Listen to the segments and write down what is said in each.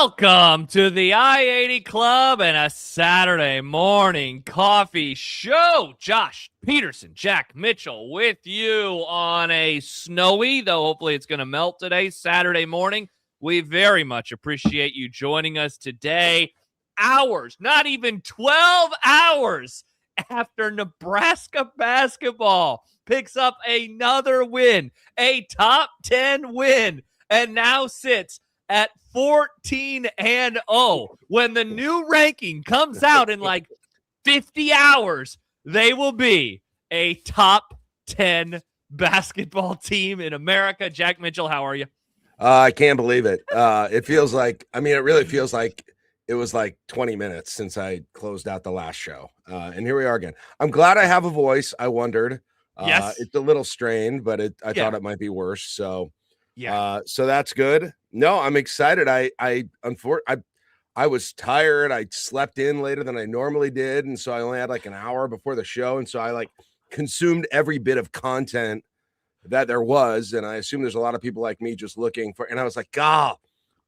Welcome to the I-80 Club and a Saturday morning coffee show. Josh Peterson, Jack Mitchell with you on a snowy, though hopefully it's going to melt today, Saturday morning. We very much appreciate you joining us today. Hours, not even 12 hours after Nebraska basketball picks up another win, a top 10 win, and now sits at 14-0. When the new ranking comes out in like 50 hours, they will be a top 10 basketball team in America. Jack Mitchell, how are you? I can't believe it. It feels like, it really feels like it was like 20 minutes since I closed out the last show. And here we are again. I'm glad I have a voice. I wondered. Yes. It's a little strained, but I thought it might be worse. So, so that's good. No, I'm excited. I was tired. I slept in later than I normally did. And so I only had like an hour before the show. And so I like consumed every bit of content that there was. And I assume there's a lot of people like me just looking for, and I was like, God,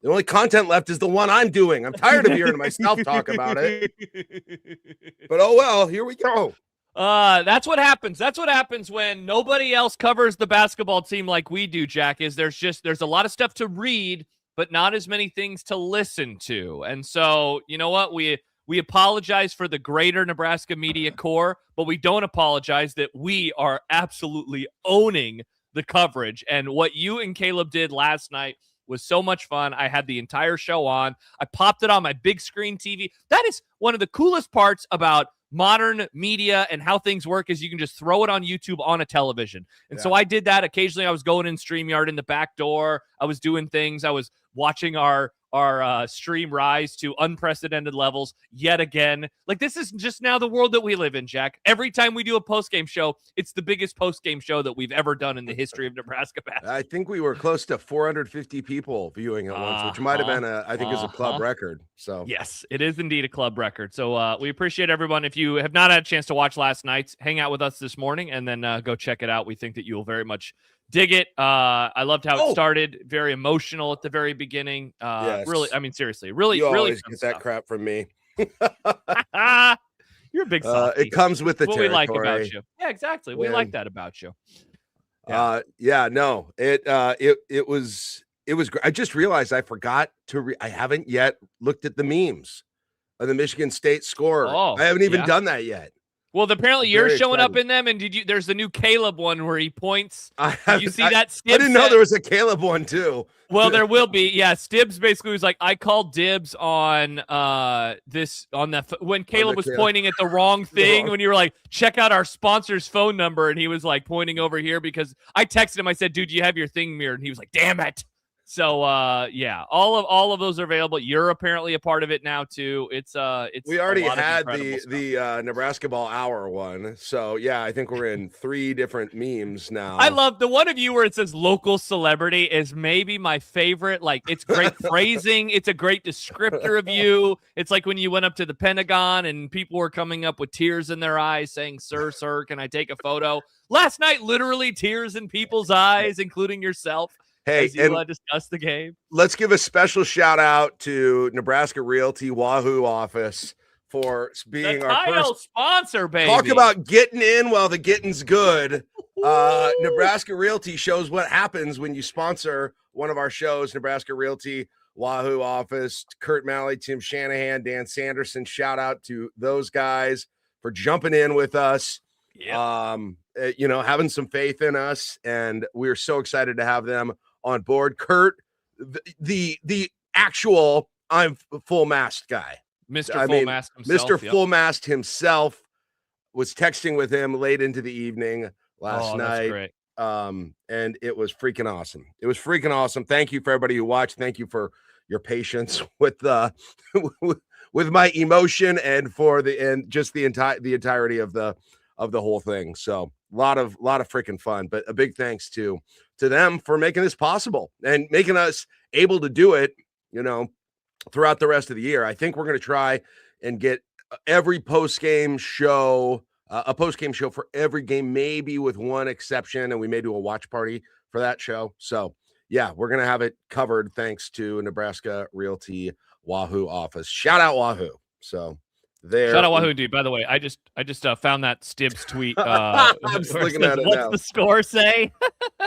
the only content left is the one I'm doing. I'm tired of hearing myself talk about it. But oh well, here we go. That's what happens. That's what happens when nobody else covers the basketball team like we do, Jack, is there's a lot of stuff to read, but not as many things to listen to. And so, you know what? We apologize for the greater Nebraska media corps, but we don't apologize that we are absolutely owning the coverage. And what you and Caleb did last night was so much fun. I had the entire show on. I popped it on my big screen TV. That is one of the coolest parts about modern media and how things work is you can just throw it on YouTube on a television. And so I did that. Occasionally I was going in StreamYard in the back door. I was doing things. I was watching our stream rise to unprecedented levels yet again. Like, this is just now the world that we live in, Jack. Every time we do a post-game show, it's the biggest post-game show that we've ever done in the history of Nebraska basketball. I think we were close to 450 people viewing it once, which might have been I think is a club record. So yes, it is indeed a club record. So we appreciate everyone. If you have not had a chance to watch last night's, hang out with us this morning and then go check it out. We think that you will very much dig it. I loved how it started. Very emotional at the very beginning. Yes. Really, I mean, seriously, really, you really always get that crap from me. You're a big softy. It comes with the what territory. We like about you. Yeah, exactly. We like that about you. No, it was great. I just realized I forgot to I haven't yet looked at the memes of the Michigan State score. I haven't even done that yet. Well, apparently you're showing up in them, and there's the new Caleb one where he points. Did you see that? I didn't know there was a Caleb one too. Well, there will be. Yeah, Stibbs basically was like, I called dibs on when Caleb was pointing at the wrong thing, when you were like, check out our sponsor's phone number, and he was like pointing over here because I texted him. I said, dude, you have your thing mirrored, and he was like, damn it. So all of those are available. You're apparently a part of it now too. It's we already had the Nebrasketball hour one. So yeah, I think we're in 3 different memes now. I love the one of you where it says local celebrity is maybe my favorite. Like, it's great phrasing. It's a great descriptor of you. It's like when you went up to the Pentagon and people were coming up with tears in their eyes saying, sir, can I take a photo? Last night, literally tears in people's eyes, including yourself. Hey, and discuss the game. Let's give a special shout out to Nebraska Realty Wahoo office for being our first sponsor, baby. Talk about getting in while the getting's good. Nebraska Realty shows what happens when you sponsor one of our shows. Nebraska Realty Wahoo office, Kurt Malley, Tim Shanahan, Dan Sanderson. Shout out to those guys for jumping in with us. Yeah. Having some faith in us, and we're so excited to have them on board. Kurt, the actual I'm full mast guy, Mr. Full Mast himself, was texting with him late into the evening last night. Great. And it was freaking awesome. It was freaking awesome. Thank you for everybody who watched. Thank you for your patience with with my emotion and just the entirety of the whole thing. So a lot of freaking fun, but a big thanks to them for making this possible and making us able to do it, throughout the rest of the year. I think we're going to try and get every post-game show, a post-game show for every game, maybe with one exception. And we may do a watch party for that show. So yeah, we're going to have it covered thanks to Nebraska Realty Wahoo office. Shout out Wahoo. So there. Shout out Wahoo indeed. By the way, I just found that Stibbs tweet. I'm just looking at it What's now. the score say?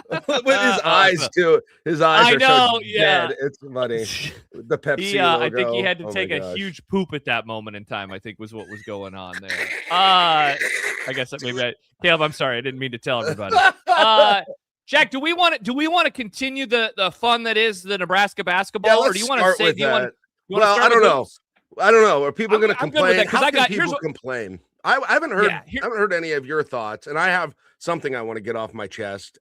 With his eyes too. His eyes are so yeah. dead. It's funny. The Pepsi logo. I think he had to take a huge poop at that moment in time, I think was what was going on there. I guess Caleb, I'm sorry. I didn't mean to tell everybody. Jack, do we want to continue the fun that is the Nebraska basketball, or do you want to say? Well, I don't know. I don't know. Are people going to complain? How can people complain? I haven't heard. I haven't heard any of your thoughts, and I have something I want to get off my chest.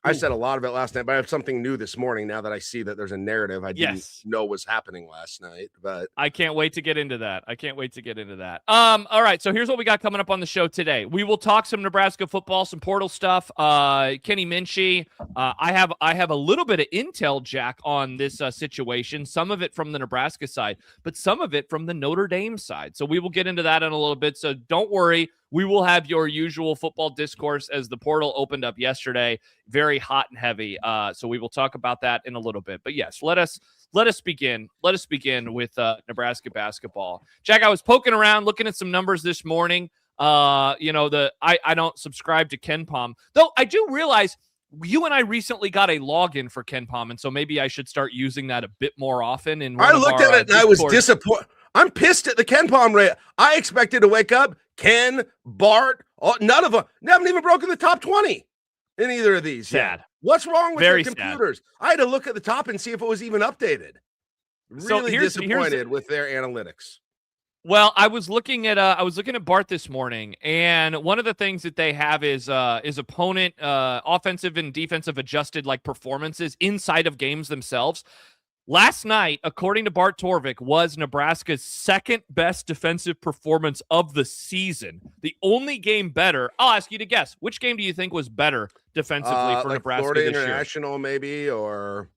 I said a lot of it last night, but I have something new this morning now that I see that there's a narrative I didn't know was happening last night. But I can't wait to get into that. All right, so here's what we got coming up on the show today. We will talk some Nebraska football, some portal stuff. Kenny Minchey. I have a little bit of intel, Jack, on this situation. Some of it from the Nebraska side, but some of it from the Notre Dame side. So we will get into that in a little bit. So don't worry. We will have your usual football discourse as the portal opened up yesterday. Very hot and heavy. So we will talk about that in a little bit. But yes, let us begin. Let us begin with Nebraska basketball. Jack, I was poking around, looking at some numbers this morning. I don't subscribe to KenPom, though I do realize you and I recently got a login for KenPom, and so maybe I should start using that a bit more often. I looked at it and I was disappointed. I'm pissed at the KenPom rate. I expected to wake up Ken, Bart, none of them. They haven't even broken the top 20 in either of these. Sad. Yet. What's wrong with Very your computers? Sad. I had to look at the top and see if it was even updated. Really disappointed with their analytics. Well, I was looking at Bart this morning, and one of the things that they have is opponent offensive and defensive adjusted like performances inside of games themselves. Last night, according to Bart Torvik, was Nebraska's second best defensive performance of the season. The only game better. I'll ask you to guess. Which game do you think was better defensively for Nebraska Florida this year? International, maybe, or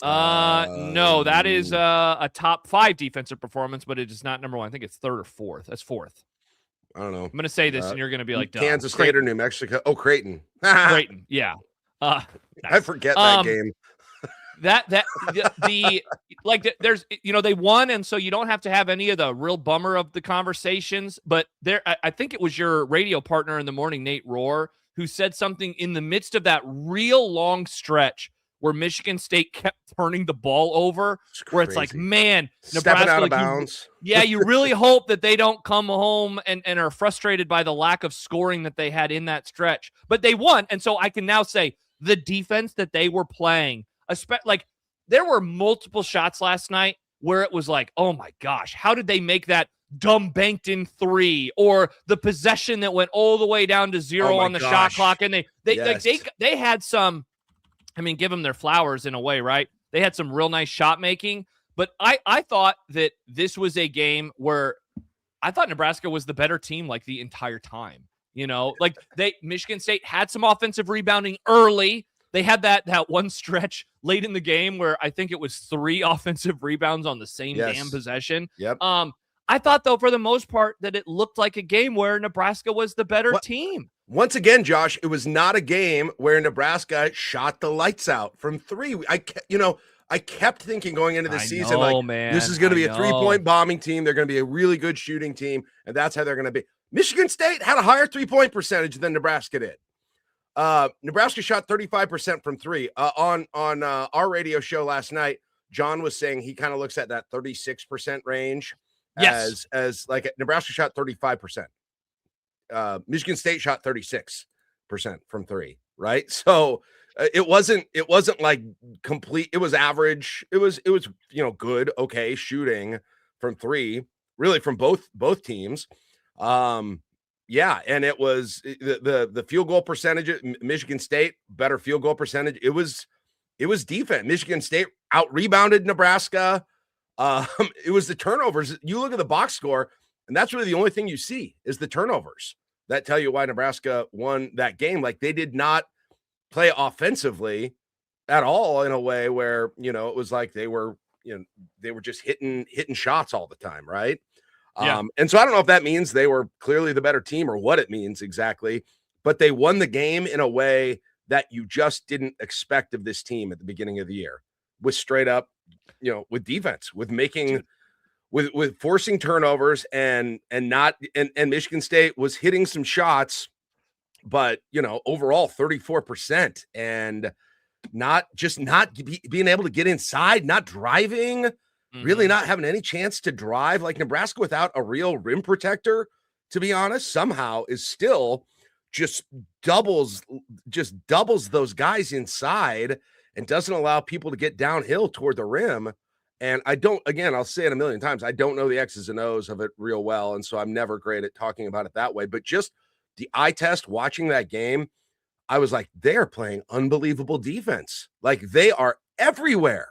no, that is a top 5 defensive performance, but it is not number 1. I think it's 3rd or 4th. That's 4th. I don't know. I'm going to say this, and you're going to be like, Kansas State or New Mexico. Oh, Creighton. Creighton, yeah. Nice. I forget that game. There's they won, and so you don't have to have any of the real bummer of the conversations. But I think it was your radio partner in the morning, Nate Rohr, who said something in the midst of that real long stretch where Michigan State kept turning the ball over, where it's like, man, Nebraska out of bounds. You really hope that they don't come home and are frustrated by the lack of scoring that they had in that stretch. But they won, and so I can now say the defense that they were playing. Like there were multiple shots last night where it was like, oh my gosh, how did they make that dumb banked in 3 or the possession that went all the way down to 0 on the shot clock? And they had some, I mean, give them their flowers in a way, right? They had some real nice shot making, but I thought that this was a game where I thought Nebraska was the better team like the entire time. Like Michigan State had some offensive rebounding early. They had that one stretch late in the game where I think it was 3 offensive rebounds on the same damn possession. Yep. I thought, though, for the most part, that it looked like a game where Nebraska was the better team. Once again, Josh, it was not a game where Nebraska shot the lights out from 3. I kept thinking going into the season, this is going to be a 3-point bombing team. They're going to be a really good shooting team, and that's how they're going to be. Michigan State had a higher 3-point percentage than Nebraska did. Nebraska shot 35% from 3. On our radio show last night, John was saying he kind of looks at that 36% range as like Nebraska shot 35%. Michigan State shot 36% from 3, right? So it wasn't like complete. It was average. It was good, okay shooting from 3, really from both teams. Yeah, and it was the field goal percentage. Michigan State better field goal percentage. It was defense. Michigan State out rebounded Nebraska. It was the turnovers. You look at the box score, and that's really the only thing you see is the turnovers that tell you why Nebraska won that game. Like they did not play offensively at all in a way where it was like they were just hitting shots all the time, right? Yeah. And so I don't know if that means they were clearly the better team or what it means exactly, but they won the game in a way that you just didn't expect of this team at the beginning of the year, with straight up, with defense, with making, with forcing turnovers and Michigan State was hitting some shots, but overall 34% and not being able to get inside, not driving, really not having any chance to drive. Like Nebraska without a real rim protector, to be honest, somehow is still just doubles those guys inside and doesn't allow people to get downhill toward the rim. And I'll say it a million times, I don't know the X's and O's of it real well. And so I'm never great at talking about it that way, but just the eye test watching that game, I was like, they're playing unbelievable defense. Like they are everywhere.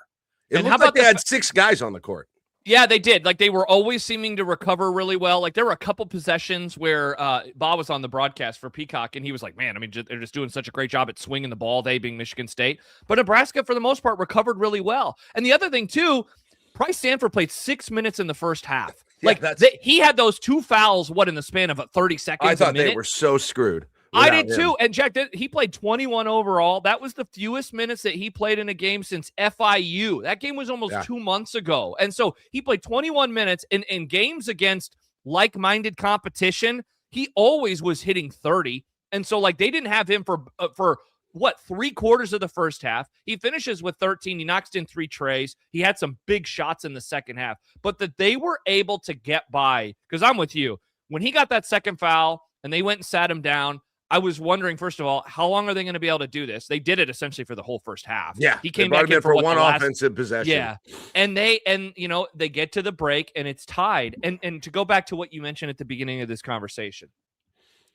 It looked like they had 6 guys on the court. Yeah, they did. Like they were always seeming to recover really well. Like there were a couple possessions where Bob was on the broadcast for Peacock, and he was like, "Man, I mean, they're just doing such a great job at swinging the ball." They being Michigan State, but Nebraska for the most part recovered really well. And the other thing too, Price Stanford played 6 minutes in the first half. Like he had those 2 fouls. What in the span of 30 seconds? I thought they were so screwed. I did too. And Jack, he played 21 overall. That was the fewest minutes that he played in a game since FIU. That game was almost 2 months ago. And so he played 21 minutes in games against like-minded competition. He always was hitting 30. And so like they didn't have him for 3/4 of the first half. He finishes with 13. He knocks in 3 trays. He had some big shots in the second half. But that they were able to get by, because I'm with you. When he got that second foul and they went and sat him down, I was wondering, first of all, how long are they going to be able to do this? They did it essentially for the whole first half. Yeah. He came back in for one offensive possession. Yeah. And they get to the break and it's tied. And to go back to what you mentioned at the beginning of this conversation,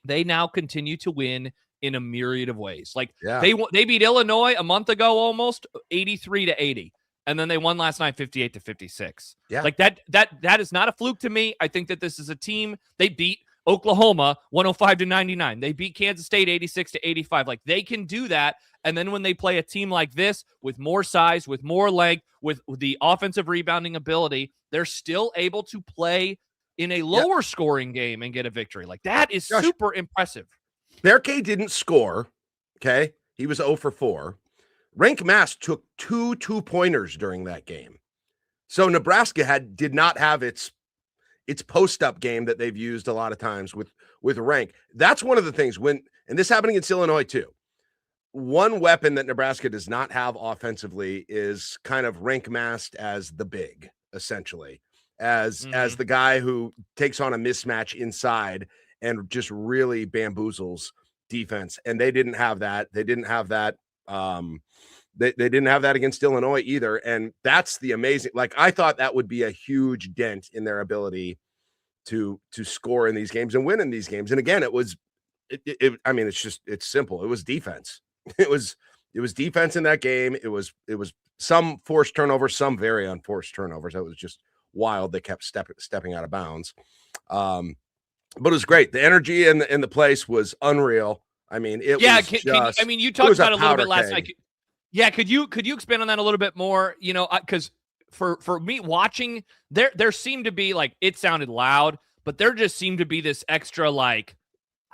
they now continue to win in a myriad of ways. Like they beat Illinois a month ago, almost 83-80. And then they won last night 58-56. Yeah. Like that is not a fluke to me. I think that this is a team. They beat Oklahoma 105-99. They beat Kansas State 86-85. Like they can do that. And then when they play a team like this with more size, with more length, with the offensive rebounding ability, they're still able to play in a lower scoring game and get a victory. Like that is super impressive. Berkay didn't score. Okay. He was 0 for 4. Rank Mass took 2 2-pointers during that game. So Nebraska did not have its post-up game that they've used a lot of times with Rank. That's one of the things and this happened against Illinois too. One weapon that Nebraska does not have offensively is kind of Rank masked as the big, essentially, as the guy who takes on a mismatch inside and just really bamboozles defense. And they didn't have that. They didn't have that. They didn't have that against Illinois either. And that's the amazing, like, I thought that would be a huge dent in their ability to score in these games and win in these games. And again, it's simple. It was defense. It was defense in that game. It was some forced turnovers, some very unforced turnovers. That was just wild. They kept stepping out of bounds. But it was great. The energy in the place was unreal. I mean, you talked about it a little bit last night. Yeah, could you expand on that a little bit more? Because for me watching, there seemed to be, like, it sounded loud, but there just seemed to be this extra, like,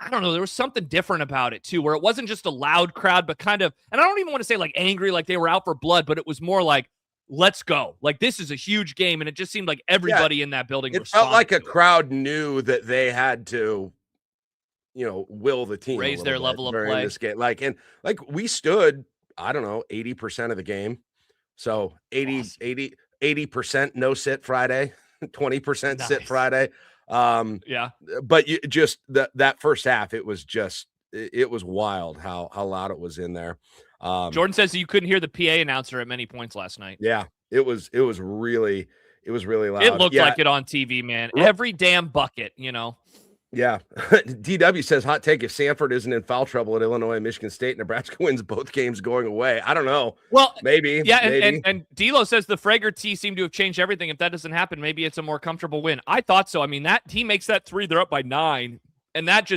I don't know, there was something different about it too, where it wasn't just a loud crowd, but kind of, and I don't even want to say like angry, like they were out for blood, but it was more like, let's go. Like, this is a huge game. And it just seemed like everybody in that building felt like a crowd knew that they had to, will the team raise their level of play. This game. Like we stood, I don't know, 80% of the game. So 80% no sit Friday, 20% sit Friday. But that first half, it was wild how loud it was in there. Jordan says you couldn't hear the PA announcer at many points last night. Yeah, it was really loud. It looked like it on TV, man. Every damn bucket, Yeah. DW says, hot take, if Sanford isn't in foul trouble at Illinois and Michigan State, Nebraska wins both games going away. I don't know. Well, maybe. Yeah, and D'Lo says the Frager T seemed to have changed everything. If that doesn't happen, maybe it's a more comfortable win. I thought so. I mean, that he makes that 3, they're up by 9. And that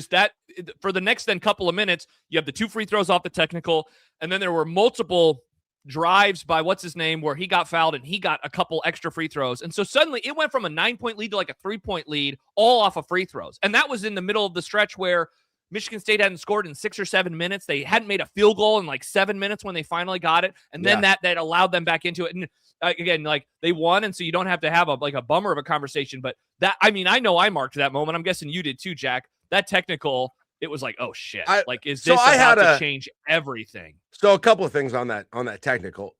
for the next couple of minutes, you have the 2 free throws off the technical, and then there were multiple drives by what's his name where he got fouled and he got a couple extra free throws. And so suddenly it went from a 9-point lead to like a 3-point lead, all off of free throws. And that was in the middle of the stretch where Michigan State hadn't scored in 6 or 7 minutes. They hadn't made a field goal in like 7 minutes when they finally got it. And then that allowed them back into it. And again, like they won. And so you don't have to have a bummer of a conversation. But I know I marked that moment. I'm guessing you did too, Jack. That technical, it was like, oh shit. Is this about to change everything? So a couple of things on that technical.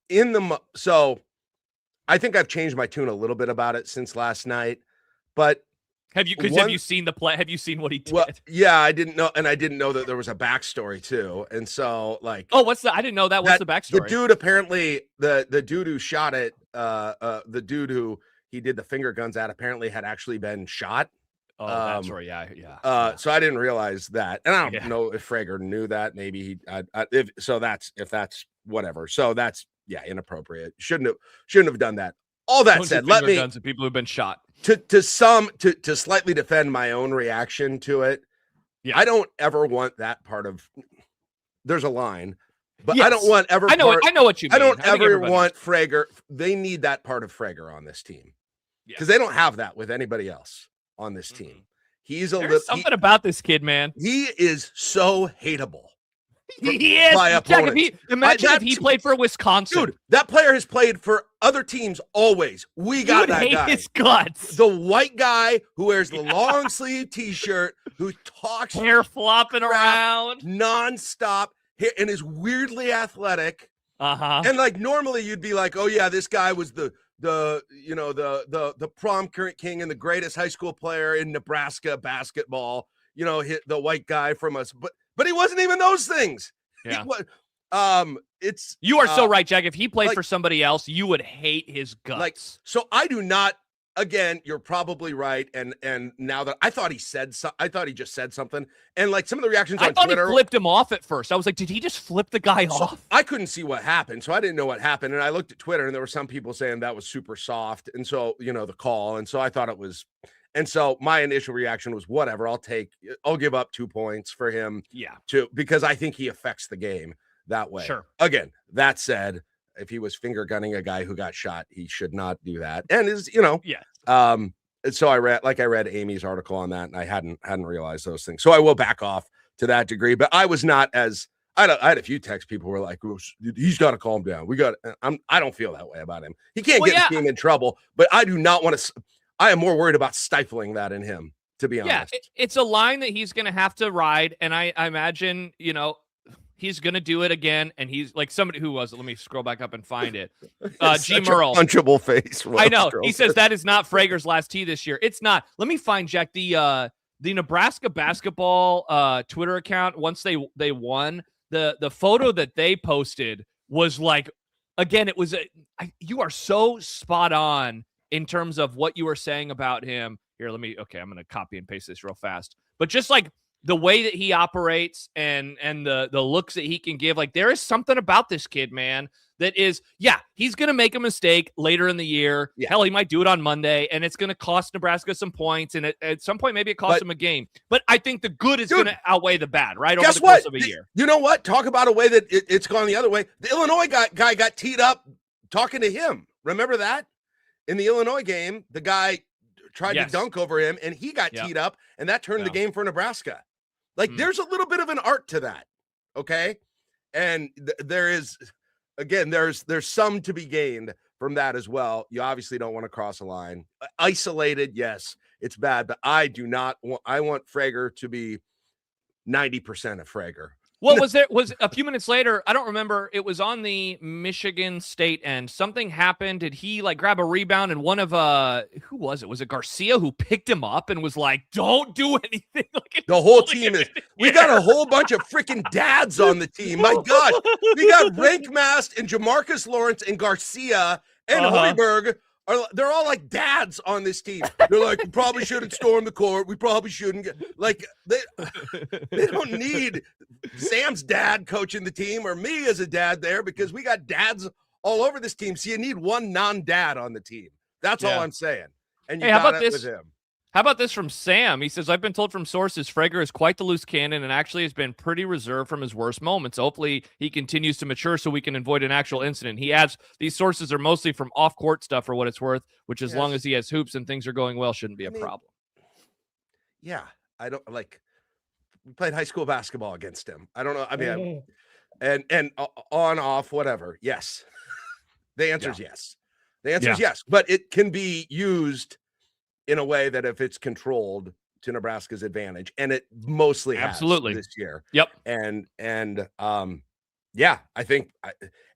So I think I've changed my tune a little bit about it since last night. But have you seen the play? Have you seen what he did? Well, yeah, I didn't know, and I didn't know that there was a backstory too. And so, like, I didn't know that. What's the backstory? The dude apparently, the dude who shot it, the dude who he did the finger guns at, apparently had actually been shot. Oh, that's right. Yeah. So I didn't realize that, and I don't know if Frager knew that. Maybe if that's whatever. So that's inappropriate. Shouldn't have done that. All that said, let me guns and people who've been shot. To slightly defend my own reaction to it. Yeah. I don't ever want that part of. There's a line, but I don't want ever. I know what you mean. I don't ever want Frager. They need that part of Frager on this team because they don't have that with anybody else on this team. He's something about this kid, man. He is so hateable. He is. Jack, if he played for Wisconsin. Dude, that player has played for other teams always. We got that guy. His guts. The white guy who wears the long sleeve t-shirt, who talks hair flopping around nonstop, and is weirdly athletic. Uh-huh. And like normally you'd be like, oh yeah, this guy was the prom king and the greatest high school player in Nebraska basketball. Hit the white guy from us, but he wasn't even those things. Yeah. You are so right, Jack. If he played for somebody else, you would hate his guts. So I do not. Again, you're probably right. And now that I thought he just said something, and like some of the reactions on Twitter, he flipped him off at first. I was like, did he just flip the guy off? I couldn't see what happened, so I didn't know what happened. And I looked at Twitter, and there were some people saying that was super soft, and so the call, and so I thought it was. And so my initial reaction was whatever. I'll give up 2 points for him. Yeah. Because I think he affects the game that way. Sure. Again, that said, if he was finger gunning a guy who got shot, he should not do that. And And so I read Amy's article on that, and I hadn't realized those things. So I will back off to that degree. But I was not as I had a few text people were like, he's got to calm down. I don't feel that way about him. He can't get his team in trouble, but I do not want to. I am more worried about stifling that in him, to be honest. Yeah, it's a line that he's going to have to ride. And I imagine, he's going to do it again. And he's like somebody who was, let me scroll back up and find it. G. Merle. Punchable face. I know. He says that is not Frager's last tee this year. It's not. Let me find, Jack, the Nebraska basketball Twitter account. Once they won, the photo that they posted was like, again, it was, you are so spot on in terms of what you were saying about him. Here, I'm going to copy and paste this real fast. But just like the way that he operates and the looks that he can give, like there is something about this kid, man, that is, he's going to make a mistake later in the year. Yeah. Hell, he might do it on Monday, and it's going to cost Nebraska some points, and at some point, maybe it costs him a game. But I think the good is going to outweigh the bad, right? Over the course of a year. You know what? Talk about a way that it's gone the other way. The Illinois guy got teed up talking to him. Remember that? In the Illinois game, the guy tried to dunk over him, and he got teed up, and that turned the game for Nebraska. Like, there's a little bit of an art to that, okay? And there is, again, there's some to be gained from that as well. You obviously don't want to cross a line. Isolated, yes, it's bad, but I want Frager to be 90% of Frager. Well, was a few minutes later, I don't remember, it was on the Michigan State end. Something happened. Did he grab a rebound, and one of who was it? Was it Garcia who picked him up and was like, don't do anything? The whole team is, we got a whole bunch of freaking dads on the team. My gosh. We got Rankmast and Jamarcus Lawrence and Garcia and Hoiberg. They're all like dads on this team. They're like, we probably shouldn't storm the court. We probably shouldn't get they don't need Sam's dad coaching the team or me as a dad there, because we got dads all over this team. So you need one non-dad on the team. That's all I'm saying. And you got it with him. How about this from Sam? He says, I've been told from sources Frager is quite the loose cannon and actually has been pretty reserved from his worst moments. Hopefully he continues to mature so we can avoid an actual incident. He adds, these sources are mostly from off-court stuff for what it's worth, which as long as he has hoops and things are going well, shouldn't be a problem. Yeah. I don't We played high school basketball against him. I don't know. I mean, and on, off, whatever. Yes. The answer is yes. The answer is yes. But it can be used in a way that if it's controlled to Nebraska's advantage, and it mostly has this year. Yep. And yeah, I think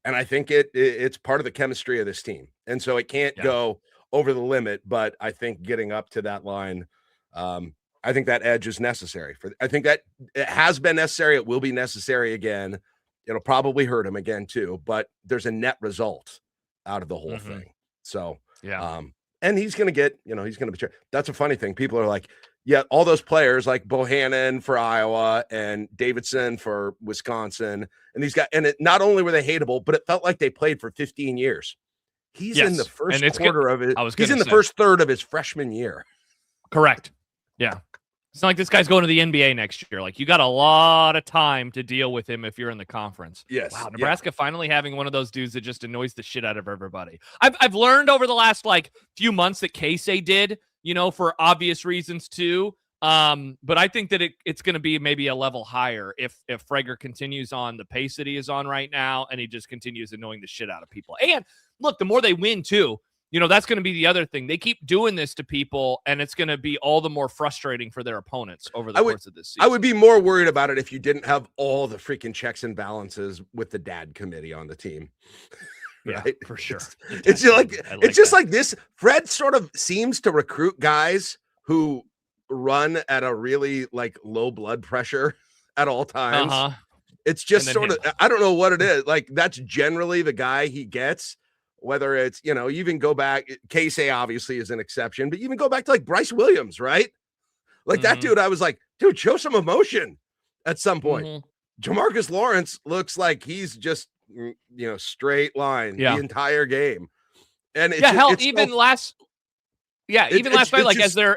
it's part of the chemistry of this team. And so it can't go over the limit, but I think getting up to that line, I think that edge is necessary I think that it has been necessary. It will be necessary again. It'll probably hurt him again too, but there's a net result out of the whole thing. So, and he's going to get, he's going to be, that's a funny thing. People are like, yeah, all those players like Bohannon for Iowa and Davidson for Wisconsin. And these guys, and it, not only were they hateable, but it felt like they played for 15 years. He's in the first quarter of it. He's in the first third of his freshman year. Correct. Yeah. It's not like this guy's going to the NBA next year. Like, you got a lot of time to deal with him if you're in the conference. Yes. Wow, Nebraska finally having one of those dudes that just annoys the shit out of everybody. I've learned over the last few months that Casey did, for obvious reasons too. But I think that it's going to be maybe a level higher if Frager continues on the pace that he is on right now, and he just continues annoying the shit out of people. And look, the more they win too, that's going to be the other thing. They keep doing this to people, and it's going to be all the more frustrating for their opponents over the course of this season. I would be more worried about it if you didn't have all the freaking checks and balances with the dad committee on the team. Right? Yeah, for sure. It's just like this. Fred sort of seems to recruit guys who run at a really low blood pressure at all times. It's just sort of, I don't know what it is. That's generally the guy he gets. Whether it's, you even go back, Casey obviously is an exception, but even go back to Bryce Williams, right? That dude, I was like, dude, show some emotion at some point. Jamarcus Lawrence looks like he's just, straight line the entire game. And even last night,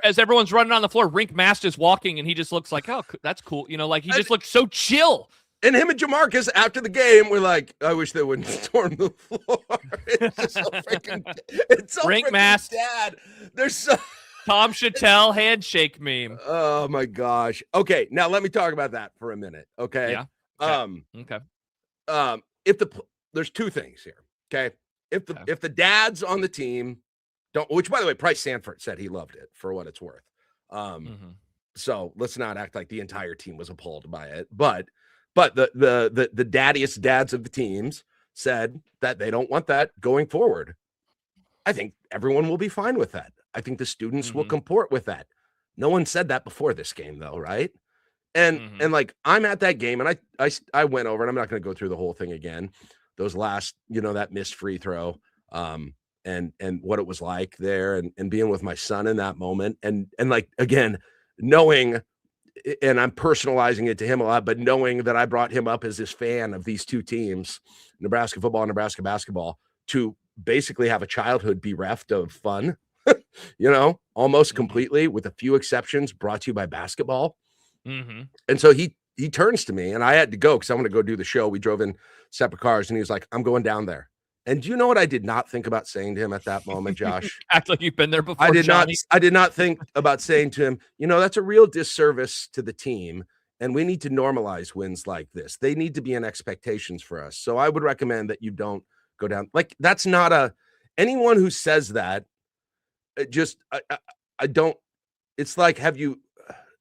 as everyone's running on the floor, Rink Mast is walking and he just looks like, oh, that's cool. He just looks so chill. And him and Jamarcus after the game were like, I wish they wouldn't storm the floor. It's just so freaking, Rink Mast, dad. There's so Tom Chattel handshake meme. Oh my gosh. Okay, now let me talk about that for a minute. Okay. Yeah. Okay. There's two things here. Okay. If the dads on the team don't, which by the way, Price Sanford said he loved it for what it's worth. So let's not act like the entire team was appalled by it, but the daddiest dads of the teams said that they don't want that going forward. I think everyone will be fine with that. I think the students will comport with that. No one said that before this game though, right? And I'm at that game and I went over, and I'm not going to go through the whole thing again. Those last, that missed free throw, and what it was like there, and being with my son in that moment, and again, knowing, and I'm personalizing it to him a lot, but knowing that I brought him up as this fan of these two teams, Nebraska football and Nebraska basketball, to basically have a childhood bereft of fun, almost completely, with a few exceptions, brought to you by basketball. And so he turns to me, and I had to go because I want to go do the show. We drove in separate cars, and he was like, I'm going down there. And do you know what I did not think about saying to him at that moment, Josh? Act like you've been there before. I did not think about saying to him, that's a real disservice to the team, and we need to normalize wins like this. They need to be in expectations for us. So I would recommend that you don't go down. That's not anyone who says that. I don't. It's like,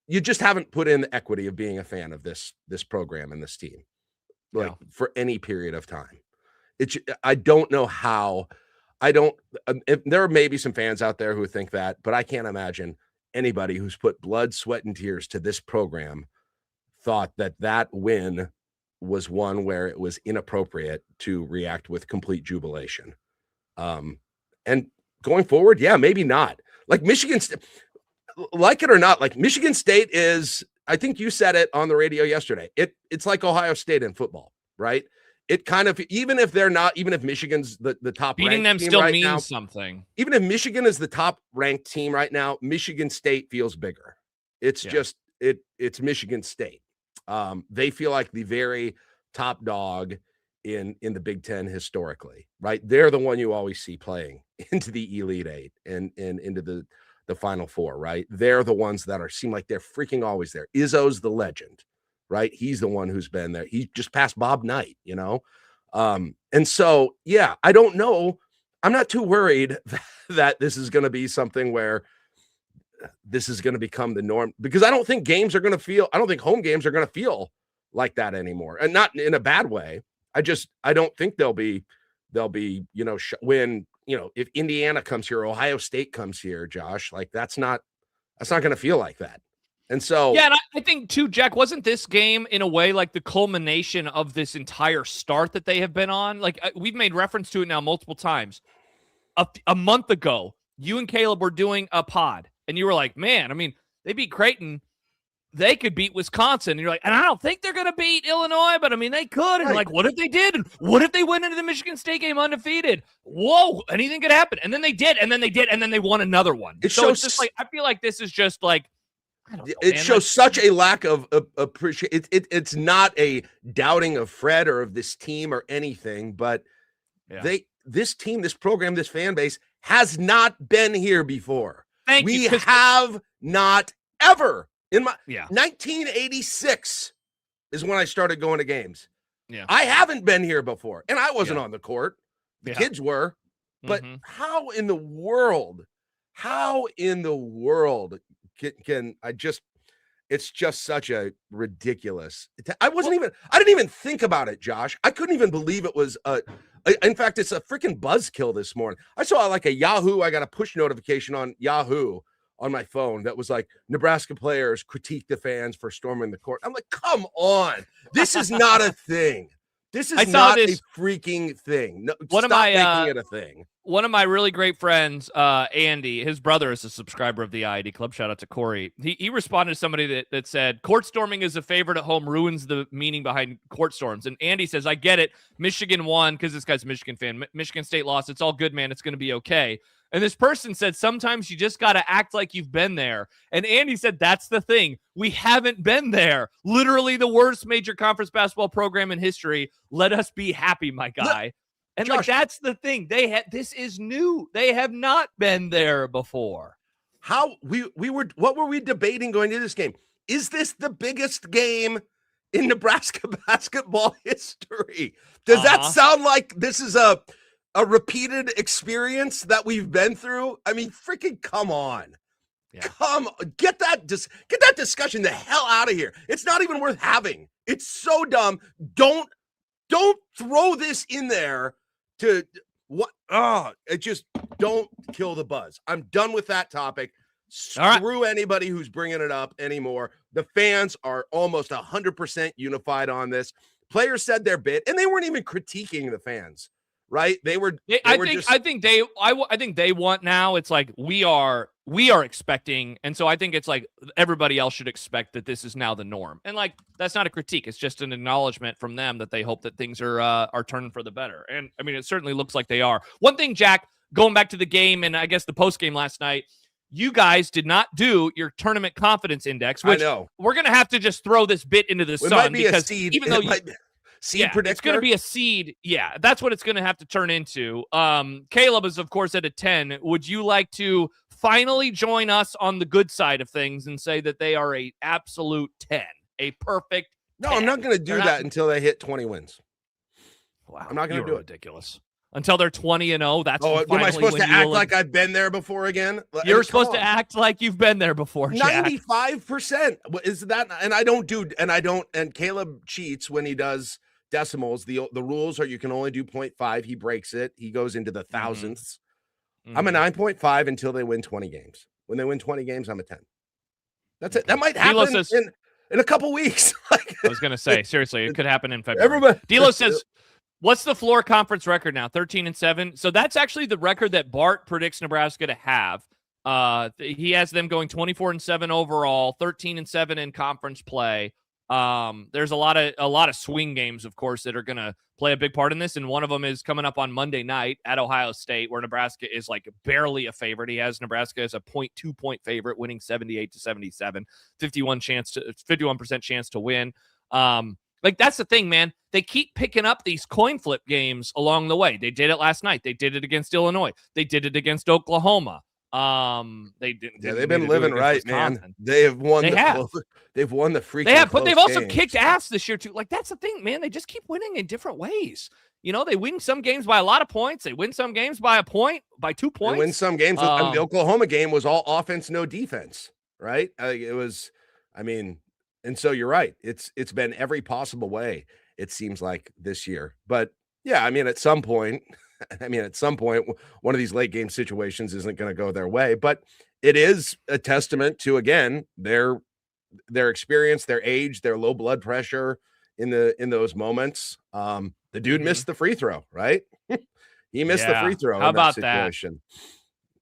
you just haven't put in the equity of being a fan of this program and this team, for any period of time. I don't know how. There may be some fans out there who think that, but I can't imagine anybody who's put blood, sweat, and tears to this program thought that win was one where it was inappropriate to react with complete jubilation. And going forward, maybe not. Michigan, like it or not, Michigan State is, I think you said it on the radio yesterday. It's like Ohio State in football, right? It kind of, even if Michigan's the top, beating them still means something. Even if Michigan is the top ranked team right now, Michigan State feels bigger. It's just it's Michigan State. They feel like the very top dog in the Big Ten historically, right? They're the one you always see playing into the Elite Eight and into the Final Four, right? They're the ones that seem like they're freaking always there. Izzo's the legend, right? He's the one who's been there. He just passed Bob Knight, and so, yeah, I don't know. I'm not too worried that this is going to be something where this is going to become the norm, because I don't think home games are going to feel like that anymore, and not in a bad way. I don't think they'll be, when, if Indiana comes here, Ohio State comes here, Josh, like that's not going to feel like that. And so, yeah, and I think too, Jack, wasn't this game in a way like the culmination of this entire start that they have been on? Like we've made reference to it now multiple times. A month ago, you and Caleb were doing a pod, and you were like, man, I mean, they beat Creighton. They could beat Wisconsin. And you're like, and I don't think they're going to beat Illinois, but I mean, they could. And like, what if they did? And what if they went into the Michigan State game undefeated? Whoa, anything could happen. And then they did, and then they won another one. It's just like, I feel like this is just like, I don't know, it shows such a lack of appreciation. It's not a doubting of Fred or of this team or anything, but this team, this program, this fan base has not been here before. We have not ever. In my 1986 is when I started going to games. Yeah, I haven't been here before, and I wasn't on the court. The kids were, but how in the world can I just? It's just such a ridiculous. I didn't even think about it, Josh. I couldn't even believe it was in fact, it's a freaking buzzkill this morning. I saw like a Yahoo. I got a push notification on Yahoo on my phone that was like, Nebraska players critique the fans for storming the court. I'm like, come on. This is not a thing. This is not a freaking thing. No, stop making it a thing. One of my really great friends, Andy, his brother is a subscriber of the IID Club. Shout out to Corey. He responded to somebody that said, court storming is a favorite at home, ruins the meaning behind court storms. And Andy says, I get it. Michigan won because this guy's a Michigan fan. Michigan State lost. It's all good, man. It's going to be okay. And this person said, sometimes you just got to act like you've been there. And Andy said, that's the thing. We haven't been there. Literally the worst major conference basketball program in history. Let us be happy, my guy. And Josh, like, that's the thing. This is new. They have not been there before. What were we debating going into this game? Is this the biggest game in Nebraska basketball history? Does that sound like this is a repeated experience that we've been through? I mean, freaking come on. Yeah. Get that discussion the hell out of here. It's not even worth having. It's so dumb. Don't throw this in there to what? It just don't kill the buzz. I'm done with that topic. Screw anybody who's bringing it up anymore. The fans are almost 100% unified on this. Players said their bit, and they weren't even critiquing the fans. Right? I think they want now. It's like we are expecting, and so I think it's like everybody else should expect that this is now the norm. And like that's not a critique; it's just an acknowledgement from them that they hope that things are turning for the better. And I mean, it certainly looks like they are. One thing, Jack, going back to the game and I guess the post game last night, you guys did not do your tournament confidence index. Which I know we're gonna have to just throw this bit into the sun because even though it's going to be a seed. Yeah, that's what it's going to have to turn into. Caleb is, of course, at a 10. Would you like to finally join us on the good side of things and say that they are a absolute 10, a perfect 10? No, I'm not going to do that until they hit 20 wins. Wow, I'm not going to do it. Ridiculous. Until they're 20-0. That's am I supposed to act like I've been there before again? You're supposed to act like you've been there before, Jack. 95%. Is that? And Caleb cheats when he does decimals. The rules are you can only do 0.5. He breaks it. He goes into the thousandths. Mm-hmm. I'm a 9.5 until they win 20 games. When they win 20 games, I'm a 10. That's it. That might happen in a couple weeks. I was going to say, seriously, it could happen in February. D'Lo says, what's the floor conference record now? 13-7. So that's actually the record that Bart predicts Nebraska to have. He has them going 24-7 overall, 13-7 in conference play. There's a lot of swing games, of course, that are going to play a big part in this. And one of them is coming up on Monday night at Ohio State, where Nebraska is like barely a favorite. He has Nebraska as a 0.2 point favorite, winning 78-77, 51% chance to win. Like that's the thing, man. They keep picking up these coin flip games along the way. They did it last night. They did it against Illinois. They did it against Oklahoma. They didn't. Yeah, they've been living right, man. Wisconsin. They have won. They've won the freaking. They have, but they've also games. kicked ass this year too. Like that's the thing, man. They just keep winning in different ways. They win some games by a lot of points. They win some games by a point, by 2 points. They win some games. The Oklahoma game was all offense, no defense, right? It was. And so you're right. It's been every possible way. It seems like this year, but yeah, at some point, one of these late game situations isn't going to go their way. But it is a testament to again their experience, their age, their low blood pressure in those moments. The dude missed the free throw, right? He missed the free throw. How about that?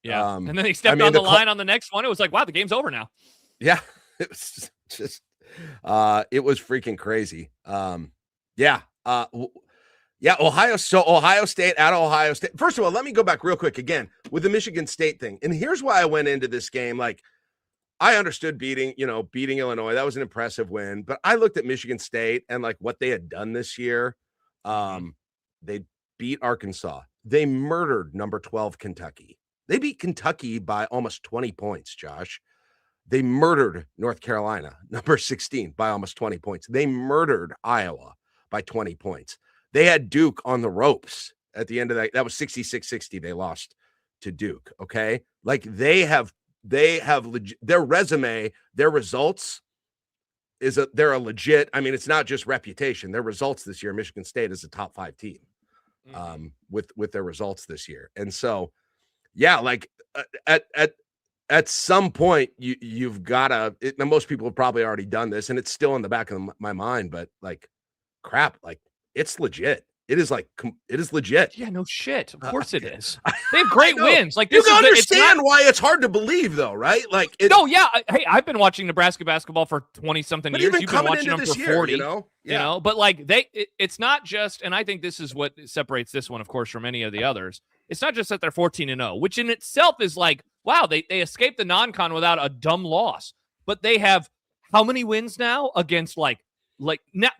Yeah, and then he stepped on the line on the next one. It was like, wow, the game's over now. Yeah, it was just, it was freaking crazy. Ohio State at Ohio State. First of all, let me go back real quick again with the Michigan State thing. And here's why I went into this game. Like, I understood beating Illinois. That was an impressive win. But I looked at Michigan State and like what they had done this year. They beat Arkansas. They murdered number 12 Kentucky. They beat Kentucky by almost 20 points, Josh. They murdered North Carolina, number 16, by almost 20 points. They murdered Iowa by 20 points. They had Duke on the ropes at the end of that. That was 66-60. They lost to Duke. Okay. Like their resume, their results they're a legit. It's not just reputation. Their results this year, Michigan State is a top 5 team with their results this year. And so, yeah, like at some point you've got to, most people have probably already done this and it's still in the back of my mind, but like crap, like it's legit. It is legit. Yeah, no shit. Of course it is. They have great wins. Like you can understand why it's hard to believe, though, right? Like, hey, I've been watching Nebraska basketball for 20-something years. You've been watching them for 40. You know, but like it's not just, and I think this is what separates this one, of course, from any of the others. It's not just that they're 14-0, which in itself is like, wow, they escaped the non-con without a dumb loss. But they have how many wins now against like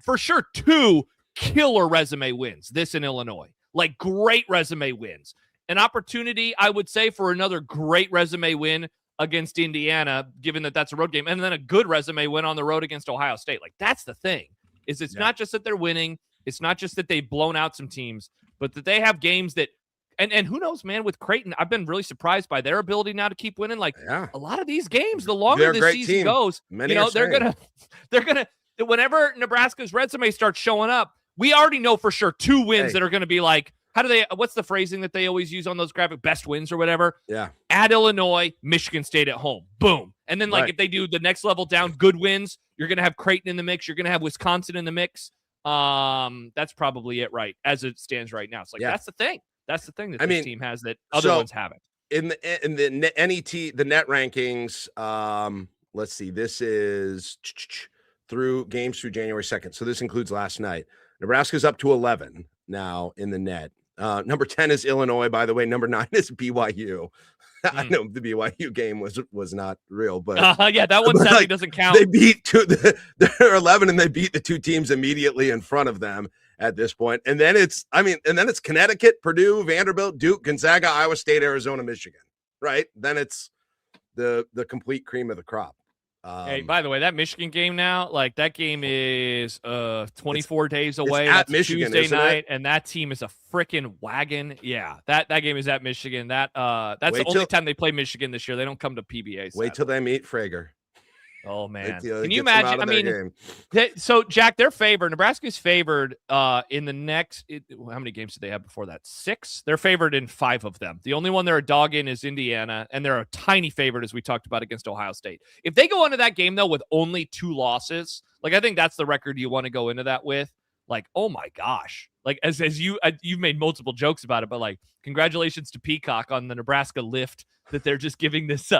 for sure 2 killer resume wins, this in Illinois, like great resume wins. An opportunity, I would say, for another great resume win against Indiana, given that that's a road game, and then a good resume win on the road against Ohio State. Like that's the thing, is it's not just that they're winning, it's not just that they've blown out some teams, but that they have games that, and who knows, man, with Creighton, I've been really surprised by their ability now to keep winning. Like a lot of these games, the longer this season goes, they're gonna, whenever Nebraska's resume starts showing up, we already know for sure 2 wins that are going to be like, what's the phrasing that they always use on those graphic, best wins or whatever? Yeah. At Illinois, Michigan State at home. Boom. And then if they do the next level down, good wins, you're going to have Creighton in the mix. You're going to have Wisconsin in the mix. That's probably it, right, as it stands right now. It's like, that's the thing. That's the thing that this team has that other ones haven't. In the NET, the net rankings, let's see, this is through games through January 2nd. So this includes last night. Nebraska's up to 11 now in the net. Number 10 is Illinois, by the way. Number 9 is BYU. I know the BYU game was not real, but that one sadly doesn't count. They beat they're 11 and they beat the 2 teams immediately in front of them at this point. And then it's Connecticut, Purdue, Vanderbilt, Duke, Gonzaga, Iowa State, Arizona, Michigan, right? Then it's the complete cream of the crop. Hey, by the way, that Michigan game now, like that game is 24 days away. It's at Michigan, Tuesday night, and that team is a freaking wagon. Yeah, that game is at Michigan. That's the only time they play Michigan this year. They don't come to PBA. Wait till they meet Frager. Oh man, can you imagine? So Jack, they're favored. Nebraska's favored in the next. How many games did they have before that? 6. They're favored in 5 of them. The only one they're a dog in is Indiana, and they're a tiny favorite, as we talked about, against Ohio State. If they go into that game though with only 2 losses, like I think that's the record you want to go into that with. Like, oh my gosh, like as you've made multiple jokes about it, but like congratulations to Peacock on the Nebraska lift that they're just giving this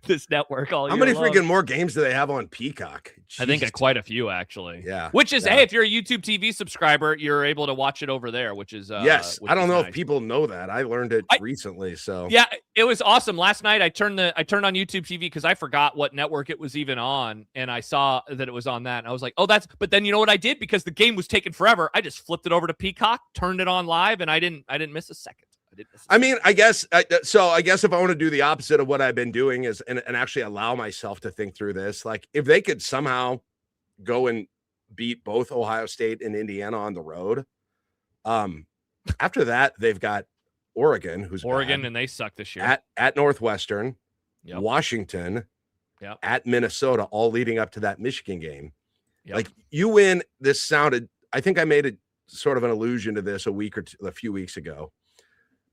this network all year long. How many freaking more games do they have on Peacock? Jeez. I think quite a few, actually. Yeah. Which is, hey, if you're a YouTube TV subscriber, you're able to watch it over there, which is yes. I don't know if people know that. I learned it recently. So yeah, it was awesome. Last night I turned on YouTube TV because I forgot what network it was even on, and I saw that it was on that, and I was like, oh, but then you know what I did? Because the game was taking forever, I just flipped it over to Peacock, turned it on live, and I didn't miss a second. I mean, I guess if I want to do the opposite of what I've been doing is and actually allow myself to think through this, like if they could somehow go and beat both Ohio State and Indiana on the road, after that they've got Oregon, who's Oregon, bad, and they suck this year. At Northwestern, Yep. Washington, Yep. at Minnesota, all leading up to that Michigan game. Yep. Like you win. This sounded. I think I made it sort of an allusion to this a few weeks ago,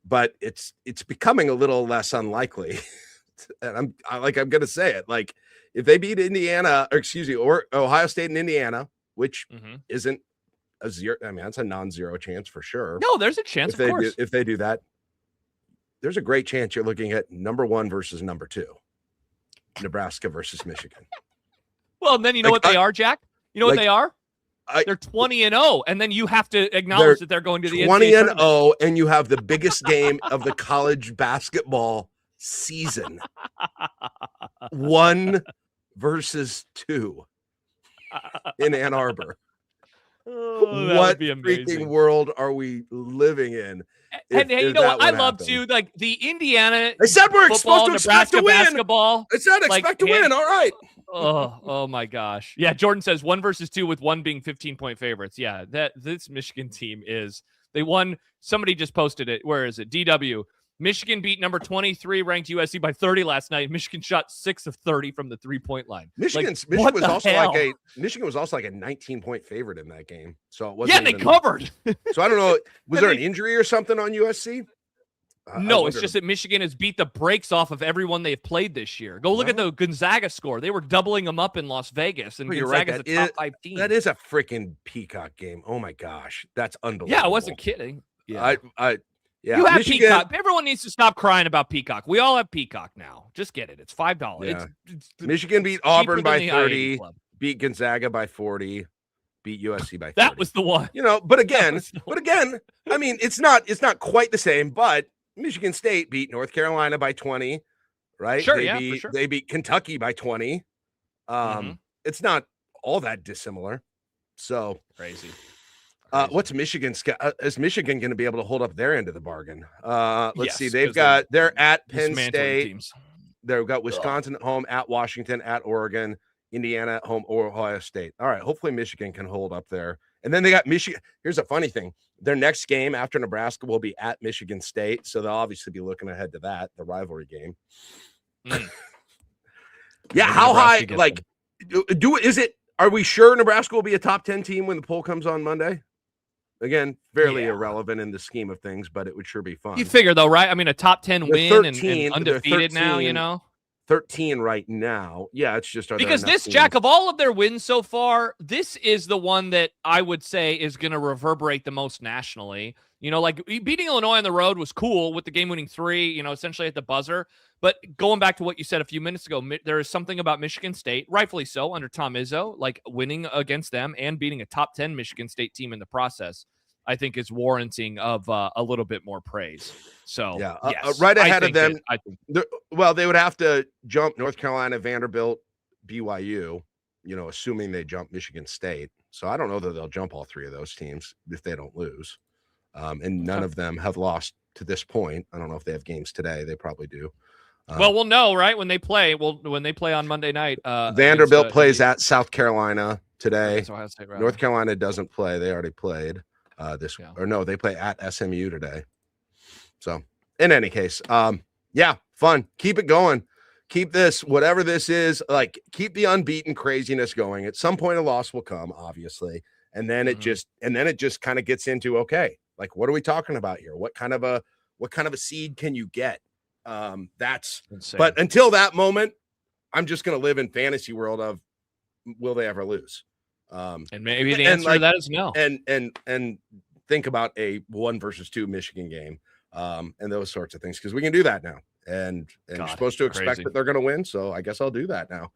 but it's becoming a little less unlikely. And I'm going to say it. Like if they beat or Ohio State and Indiana, which isn't a zero. I mean, that's a non-zero chance for sure. No, there's a chance. If they do that, there's a great chance you're looking at number 1 versus number 2, Nebraska versus Michigan. Well, and then you know what they are, Jack? You know what they are? They're 20-0, and then you have to acknowledge that they're going to the 20-0, and you have the biggest game of the college basketball season. 1 versus 2 in Ann Arbor. Oh, what freaking world are we living in? And hey, you know what? I love to like the Indiana. I said we're football, supposed to expect to win. Basketball. I said expect to win. All right. Oh my gosh. Yeah, Jordan says 1 versus 2 with 1 being 15-point favorites. Yeah, this Michigan team they won. Somebody just posted it. Where is it? DW. Michigan beat number 23 ranked USC by 30 last night. Michigan shot 6 of 30 from the 3-point line. Michigan was also like a 19-point favorite in that game. So it wasn't they covered. So I don't know. Was there an injury or something on USC? No, it's just that Michigan has beat the brakes off of everyone they've played this year. Go look at the Gonzaga score. They were doubling them up in Las Vegas, and Gonzaga's a top 5 team. That is a freaking Peacock game. Oh my gosh, that's unbelievable. Yeah, I wasn't kidding. Yeah, yeah. You have Michigan, Peacock. Everyone needs to stop crying about Peacock. We all have Peacock now. Just get it. It's $5. Yeah. It's Michigan beat Auburn by 30, beat Gonzaga by 40. Beat USC by 30. That was the one. But again, I mean, it's not quite the same, but Michigan State beat North Carolina by 20, right? Sure, for sure. They beat Kentucky by 20. It's not all that dissimilar. So crazy. What's Michigan's? Is Michigan going to be able to hold up their end of the bargain? Let's see. They're at Penn State. Teams. They've got Wisconsin at home, at Washington, at Oregon, Indiana at home, or Ohio State. All right. Hopefully Michigan can hold up there. And then they got Michigan. Here's a funny thing. Their next game after Nebraska will be at Michigan State. So they'll obviously be looking ahead to that, the rivalry game. Yeah. How high? Like, are we sure Nebraska will be a top 10 team when the poll comes on Monday? Again, fairly irrelevant in the scheme of things, but it would sure be fun. You figure though, right? I mean, a top 10 win and undefeated now, 13 right now. Yeah, it's just because this, Jack, of all of their wins so far, this is the one that I would say is going to reverberate the most nationally. Like beating Illinois on the road was cool with the game-winning 3, essentially at the buzzer. But going back to what you said a few minutes ago, there is something about Michigan State, rightfully so, under Tom Izzo, like winning against them and beating a top 10 Michigan State team in the process, I think is warranting of a little bit more praise. So, yeah, yes, right ahead of them. They would have to jump North Carolina, Vanderbilt, BYU, assuming they jump Michigan State. So I don't know that they'll jump all 3 of those teams if they don't lose. And none of them have lost to this point. I don't know if they have games today. They probably do. Well, we'll know, right? When they play, when they play on Monday night. Vanderbilt plays at South Carolina today. Ohio State, right? North Carolina doesn't play. They already played they play at SMU today. So in any case, fun. Keep it going. Keep this, whatever this is, like keep the unbeaten craziness going. At some point a loss will come, obviously. And then it just kind of gets into, okay, like, what are we talking about here? What kind of a seed can you get? That's insane. But until that moment, I'm just going to live in fantasy world of, will they ever lose? And maybe the answer to that is no. And think about a 1 versus 2 Michigan game, and those sorts of things, because we can do that now. And you're supposed to expect that they're going to win. So I guess I'll do that now.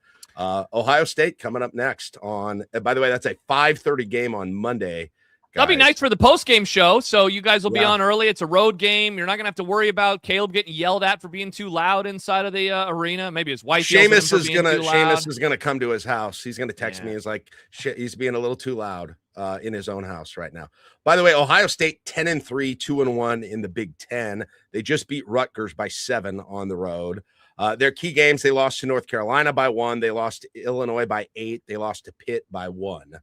Ohio State coming up next on, by the way, that's a 5:30 game on Monday, That'll be guys. nice for the post-game show, so you guys will be Yeah. on early. It's a road game. You're not going to have to worry about Caleb getting yelled at for being too loud inside of the arena. Maybe his wife yells at him for being too loud. Seamus is gonna come to his house. He's gonna text Yeah. me. He's like, shit, he's being a little too loud in his own house right now. By the way, Ohio State 10-3, 2-1 in the Big Ten. They just beat Rutgers by 7 on the road. Their key games, they lost to North Carolina by 1. They lost to Illinois by 8. They lost to Pitt by 1.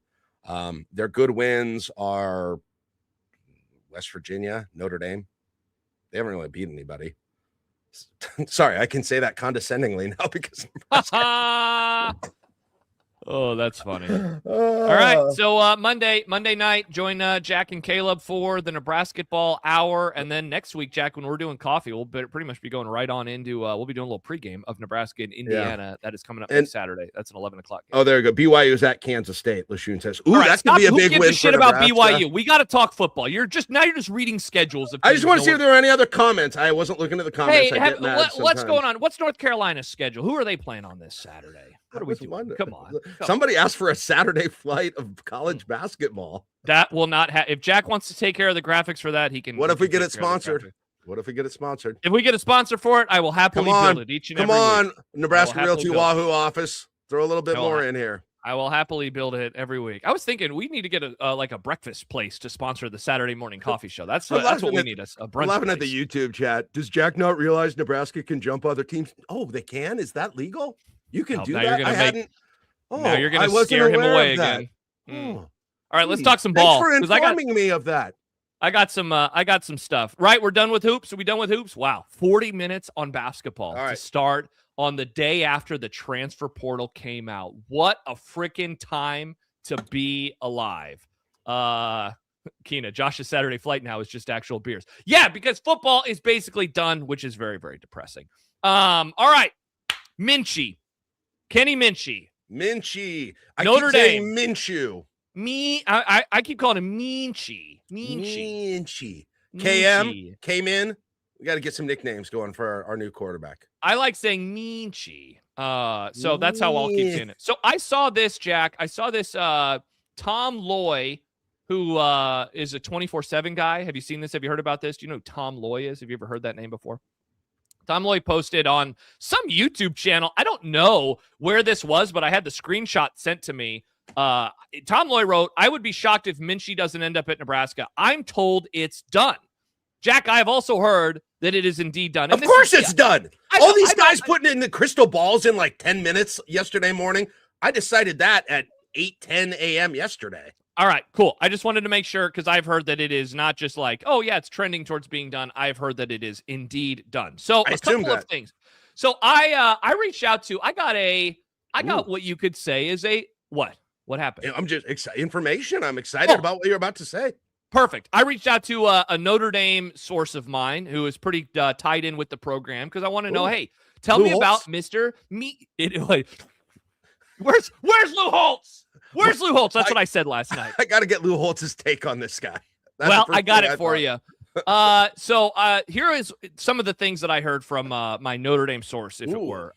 Their good wins are West Virginia, Notre Dame. They haven't really beat anybody. Sorry, I can say that condescendingly now because Oh, that's funny. All right, so Monday night, join Jack and Caleb for the Nebrasketball Hour, and then next week, Jack, when we're doing coffee, we'll pretty much be going right on into. We'll be doing a little pregame of Nebraska and Indiana. That is coming up next Saturday. That's an 11 o'clock game. Oh, there you go. BYU is at Kansas State. LeShun says, "Ooh, right, that could be a big win for shit Nebraska." about BYU. We got to talk football. You're just reading schedules. I just want to see if there are any other comments. I wasn't looking at the comments. Hey, what's going on? What's North Carolina's schedule? Who are they playing on this Saturday? What do we do? Come on. Somebody asked for a Saturday flight of college basketball. That will not have. If Jack wants to take care of the graphics for that, he can. What if we get it sponsored? What if we get it sponsored? If we get a sponsor for it, I will happily build it each and every week. Come on, Nebraska Realty Wahoo office. Throw a little bit more in here. I will happily build it every week. I was thinking we need to get a breakfast place to sponsor the Saturday morning coffee show. That's what we need. A brunch. I'm laughing place. At the YouTube chat. Does Jack not realize Nebraska can jump other teams? Oh, they can? Is that legal? You can do that? Now you're going to scare him away again. All right, let's talk some ball. Thanks for informing me of that. I got some stuff. Right, we're done with hoops. Are we done with hoops? Wow, 40 minutes on basketball to start on the day after the transfer portal came out. What a freaking time to be alive. Keena, Josh's Saturday flight now is just actual beers. Yeah, because football is basically done, which is very, very depressing. All right, Minchey. Kenny Minchey. Notre Dame. Minshew. I keep calling him Minchey. KM. Came in. We got to get some nicknames going for our new quarterback. I like saying Minchey. So that's how I'll keep saying it. So I saw this, Jack. I saw this Tom Loy, who is a 24/7 guy. Have you seen this? Have you heard about this? Do you know who Tom Loy is? Have you ever heard that name before? Tom Loy posted on some YouTube channel. I don't know where this was, but I had the screenshot sent to me. Tom Loy wrote, "I would be shocked if Minchey doesn't end up at Nebraska. I'm told it's done." Jack, I have also heard that it is indeed done. Of course it's done. All these guys putting in the crystal balls in like 10 minutes yesterday morning. I decided that at 8:10 a.m. yesterday. All right, cool. I just wanted to make sure because I've heard that it is not just like, oh, yeah, it's trending towards being done. I've heard that it is indeed done. So a couple of things. So I reached out to, I got what you could say is a, what? What happened? I'm just information. I'm excited about what you're about to say. Perfect. I reached out to a Notre Dame source of mine who is pretty tied in with the program because I want to know, hey, tell me about Mr. Where's Lou Holtz? Where's Lou Holtz? That's what I said last night. I got to get Lou Holtz's take on this guy. I got it for you. So here is some of the things that I heard from my Notre Dame source, if it were.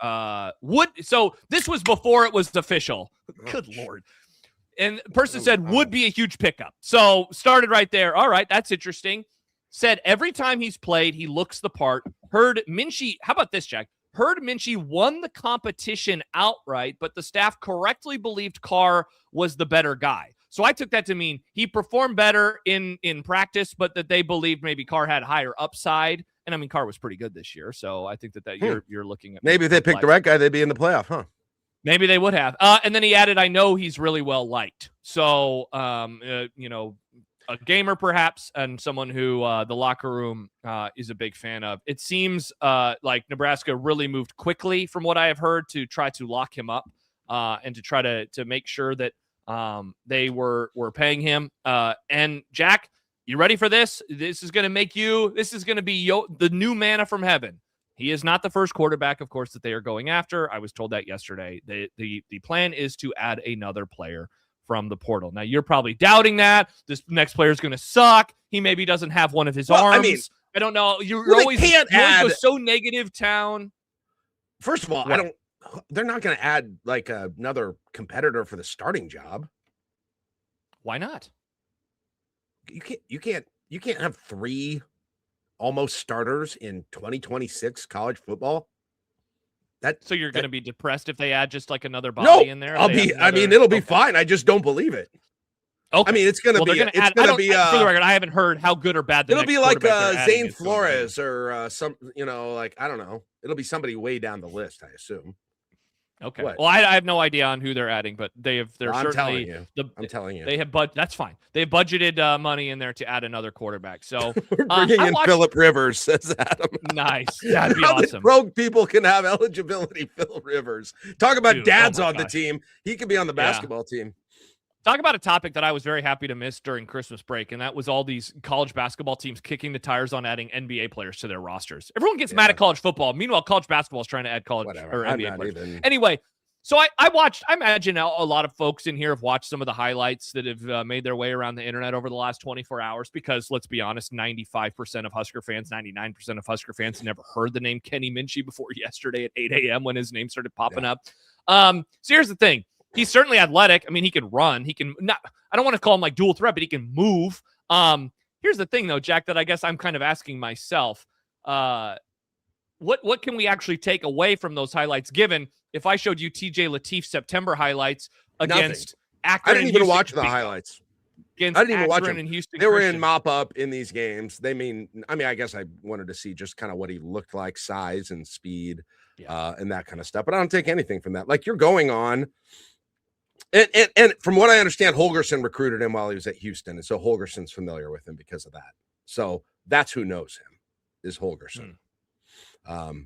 So this was before it was official. Good Lord. And the person said would be a huge pickup. So started right there. All right, that's interesting. Said every time he's played, he looks the part. Heard Minchey. How about this, Jack? Heard Minchey won the competition outright, but the staff correctly believed Carr was the better guy. So I took that to mean he performed better in practice, but that they believed maybe Carr had higher upside. And I mean, Carr was pretty good this year. So I think that you're looking at maybe if they picked the right guy, they'd be in the playoff, huh? Maybe they would have. And then he added, I know he's really well liked. So, a gamer perhaps, and someone who the locker room is a big fan of. It seems like Nebraska really moved quickly from what I have heard to try to lock him up and to try to make sure that they were paying him. And Jack, you ready for this? This is going to be the new manna from heaven. He is not the first quarterback, of course, that they are going after. I was told that yesterday. The plan is to add another player from the portal. Now, you're probably doubting that. This next player is going to suck. He maybe doesn't have one of his arms. I mean, I don't know. You always go so negative, Town. First of all, they're not going to add like another competitor for the starting job. Why not? you can't have 3 almost starters in 2026 college football. So you're going to be depressed if they add just like another No, body in there? It'll be fine. I just don't believe it. Okay. I mean, it's going to be. It's going to be. For the record, I haven't heard how good or bad the it'll be like Zane is Flores or some. Like I don't know. It'll be somebody way down the list, I assume. Okay. What? Well, I have no idea on who they're adding, but they're I'm certainly. I'm telling you. They have that's fine. They have budgeted money in there to add another quarterback. So we're bringing in Phillip Rivers, says Adam. Nice. That'd be awesome. Rogue people can have eligibility. Phil Rivers. Talk about dads on the team. He could be on the basketball team. Talk about a topic that I was very happy to miss during Christmas break, and that was all these college basketball teams kicking the tires on adding NBA players to their rosters. Everyone gets mad at college football. Meanwhile, college basketball is trying to add college or NBA players. Anyway, so I imagine a lot of folks in here have watched some of the highlights that have made their way around the internet over the last 24 hours because, let's be honest, 95% of Husker fans, 99% of Husker fans never heard the name Kenny Minchey before yesterday at 8 a.m. when his name started popping up. So here's the thing. He's certainly athletic. I mean, he can run. He can not. I don't want to call him like dual threat, but he can move. Here's the thing, though, Jack, that I guess I'm kind of asking myself. What can we actually take away from those highlights? Given if I showed you TJ Lateef's September highlights against Akron, I didn't even watch the highlights. I didn't even watch them. They were in mop up in these games. I mean, I guess I wanted to see just kind of what he looked like, size and speed, and that kind of stuff. But I don't take anything from that. Like you're going on. And from what I understand, Holgorsen recruited him while he was at Houston. And so Holgerson's familiar with him because of that. So that's who knows him is Holgorsen.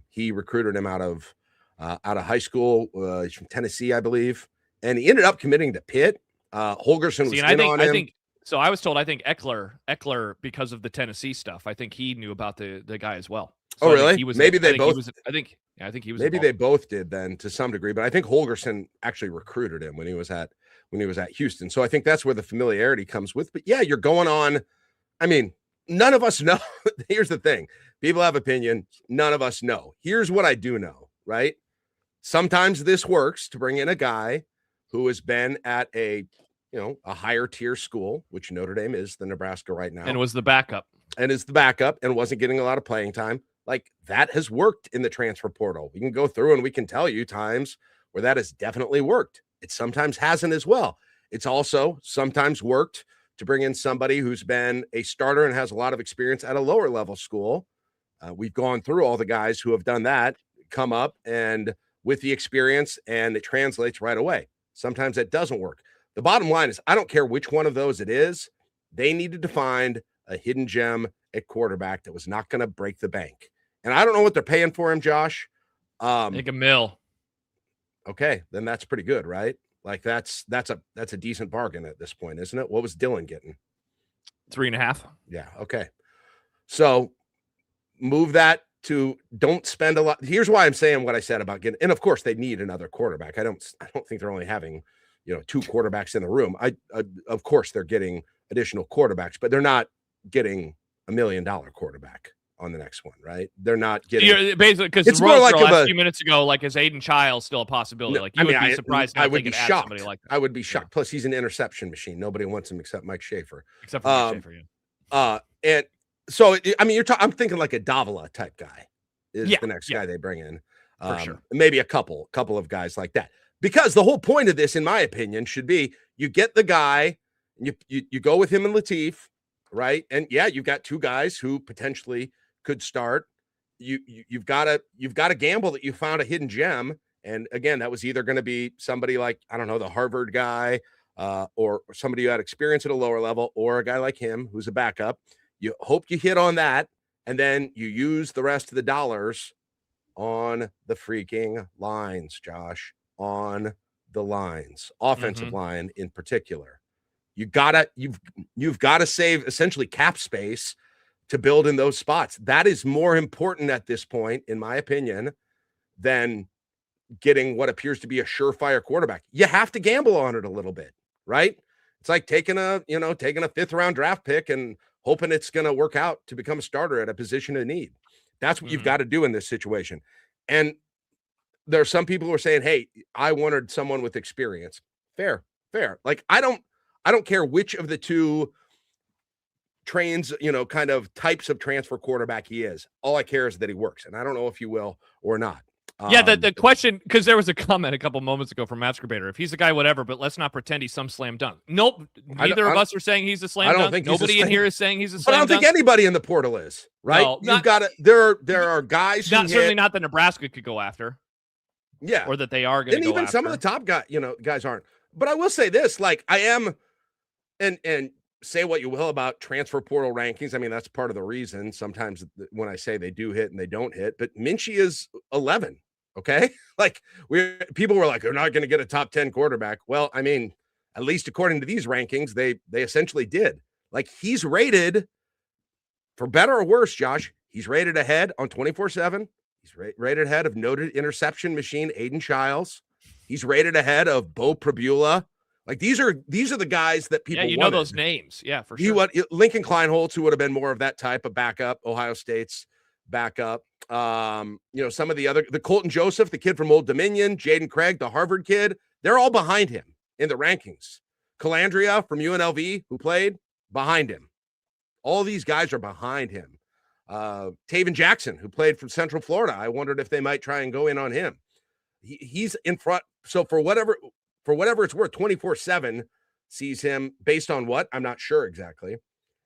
He recruited him out of high school. He's from Tennessee, I believe. And he ended up committing to Pitt. Holgorsen was in on him. So I was told, I think Eckler, because of the Tennessee stuff, I think he knew about the guy as well. So really? Maybe they both. I think he was. Maybe they both did then to some degree, but I think Holgorsen actually recruited him when he was at Houston. So I think that's where the familiarity comes with. But yeah, you're going on. I mean, none of us know. Here's the thing: people have opinions. None of us know. Here's what I do know. Right? Sometimes this works to bring in a guy who has been at a higher tier school, which Notre Dame is the Nebraska right now, and was the backup, and wasn't getting a lot of playing time. Like that has worked in the transfer portal. We can go through and we can tell you times where that has definitely worked. It sometimes hasn't as well. It's also sometimes worked to bring in somebody who's been a starter and has a lot of experience at a lower level school. We've gone through all the guys who have done that, come up and with the experience, and it translates right away. Sometimes that doesn't work. The bottom line is I don't care which one of those it is. They needed to find a hidden gem at quarterback that was not going to break the bank. And I don't know what they're paying for him, Josh. Like $1 million. Okay, then that's pretty good, right? Like that's a decent bargain at this point, isn't it? What was Dylan getting? 3.5. Yeah. Okay. So move that to don't spend a lot. Here's why I'm saying what I said about getting, and of course they need another quarterback. I don't think they're only having 2 quarterbacks in the room. Of course they're getting additional quarterbacks, but they're not getting $1 million quarterback on the next one, right? They're not getting basically because it's more like a few minutes ago, like is Aiden Childs still a possibility? No, like you would be surprised. I would be shocked. Somebody like that. I would be shocked. Yeah. Plus, he's an interception machine. Nobody wants him except Mike Schaefer. Except for Mike Schaefer, yeah. And so I mean, I'm thinking like a Davila type guy is the next guy they bring in. For sure. Maybe a couple of guys like that. Because the whole point of this, in my opinion, should be you get the guy, and you go with him and Lateef, right? And yeah, you've got 2 guys who potentially could start. You've got to gamble that you found a hidden gem. And again, that was either going to be somebody like, I don't know, the Harvard guy, or somebody who had experience at a lower level, or a guy like him who's a backup. You hope you hit on that, and then you use the rest of the dollars on the freaking lines, Josh, on the lines, offensive line in particular. You've got to save essentially cap space to build in those spots. That is more important at this point, in my opinion, than getting what appears to be a surefire quarterback. You have to gamble on it a little bit, right? It's like taking a 5th round draft pick and hoping it's going to work out to become a starter at a position of need. That's what you've got to do in this situation. And there are some people who are saying, hey, I wanted someone with experience. Fair. Like, I don't care which of the 2 trains, kind of types of transfer quarterback he is. All I care is that he works. And I don't know if you will or not. Yeah, the question, because there was a comment a couple moments ago from Masturbator. If he's a guy, whatever, but let's not pretend he's some slam dunk. Nope. Neither of us are saying he's a slam dunk. Think nobody in here is saying he's a slam dunk. But I don't think anybody in the portal is, right? No, You've got to, there are guys certainly not that Nebraska could go after. Yeah. Or that they are going to go even after. Some of the top guys aren't. But I will say this, like I am, and say what you will about transfer portal rankings. I mean, that's part of the reason sometimes when I say they do hit and they don't hit, but Minchey is 11. Okay. Like people were like, they're not going to get a top 10 quarterback. Well, I mean, at least according to these rankings, they essentially did. Like he's rated, for better or worse, Josh, he's rated ahead on 24/7. He's rated ahead of noted interception machine Aiden Childs. He's rated ahead of Bo Prabula. Like these are the guys that people wanted. know those names. Yeah, for sure. Lincoln Kleinholtz, who would have been more of that type of backup, Ohio State's backup. Some of the Colton Joseph, the kid from Old Dominion, Jaden Craig, the Harvard kid, they're all behind him in the rankings. Calandria from UNLV, who played, behind him. All these guys are behind him. Taven Jackson, who played from Central Florida, I wondered if they might try and go in on him. He's in front. So for whatever it's worth, 24/7 sees him based on what? I'm not sure exactly.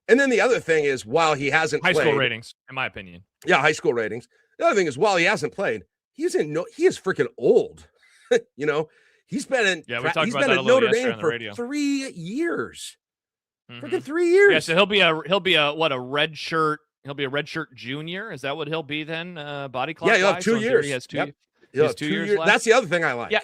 And then the other thing is, while he hasn't played, high school ratings, in my opinion. Yeah, high school ratings. The other thing is, while he hasn't played, he is freaking old. He's been in Notre Dame for 3 years. Mm-hmm. Freaking 3 years. Yeah, so he'll be a red shirt. He'll be a red shirt junior. Is that what he'll be then? Body clock. Yeah, he'll have 2 years. He has two. Yep. He has 2 years left. That's the other thing I like. Yeah.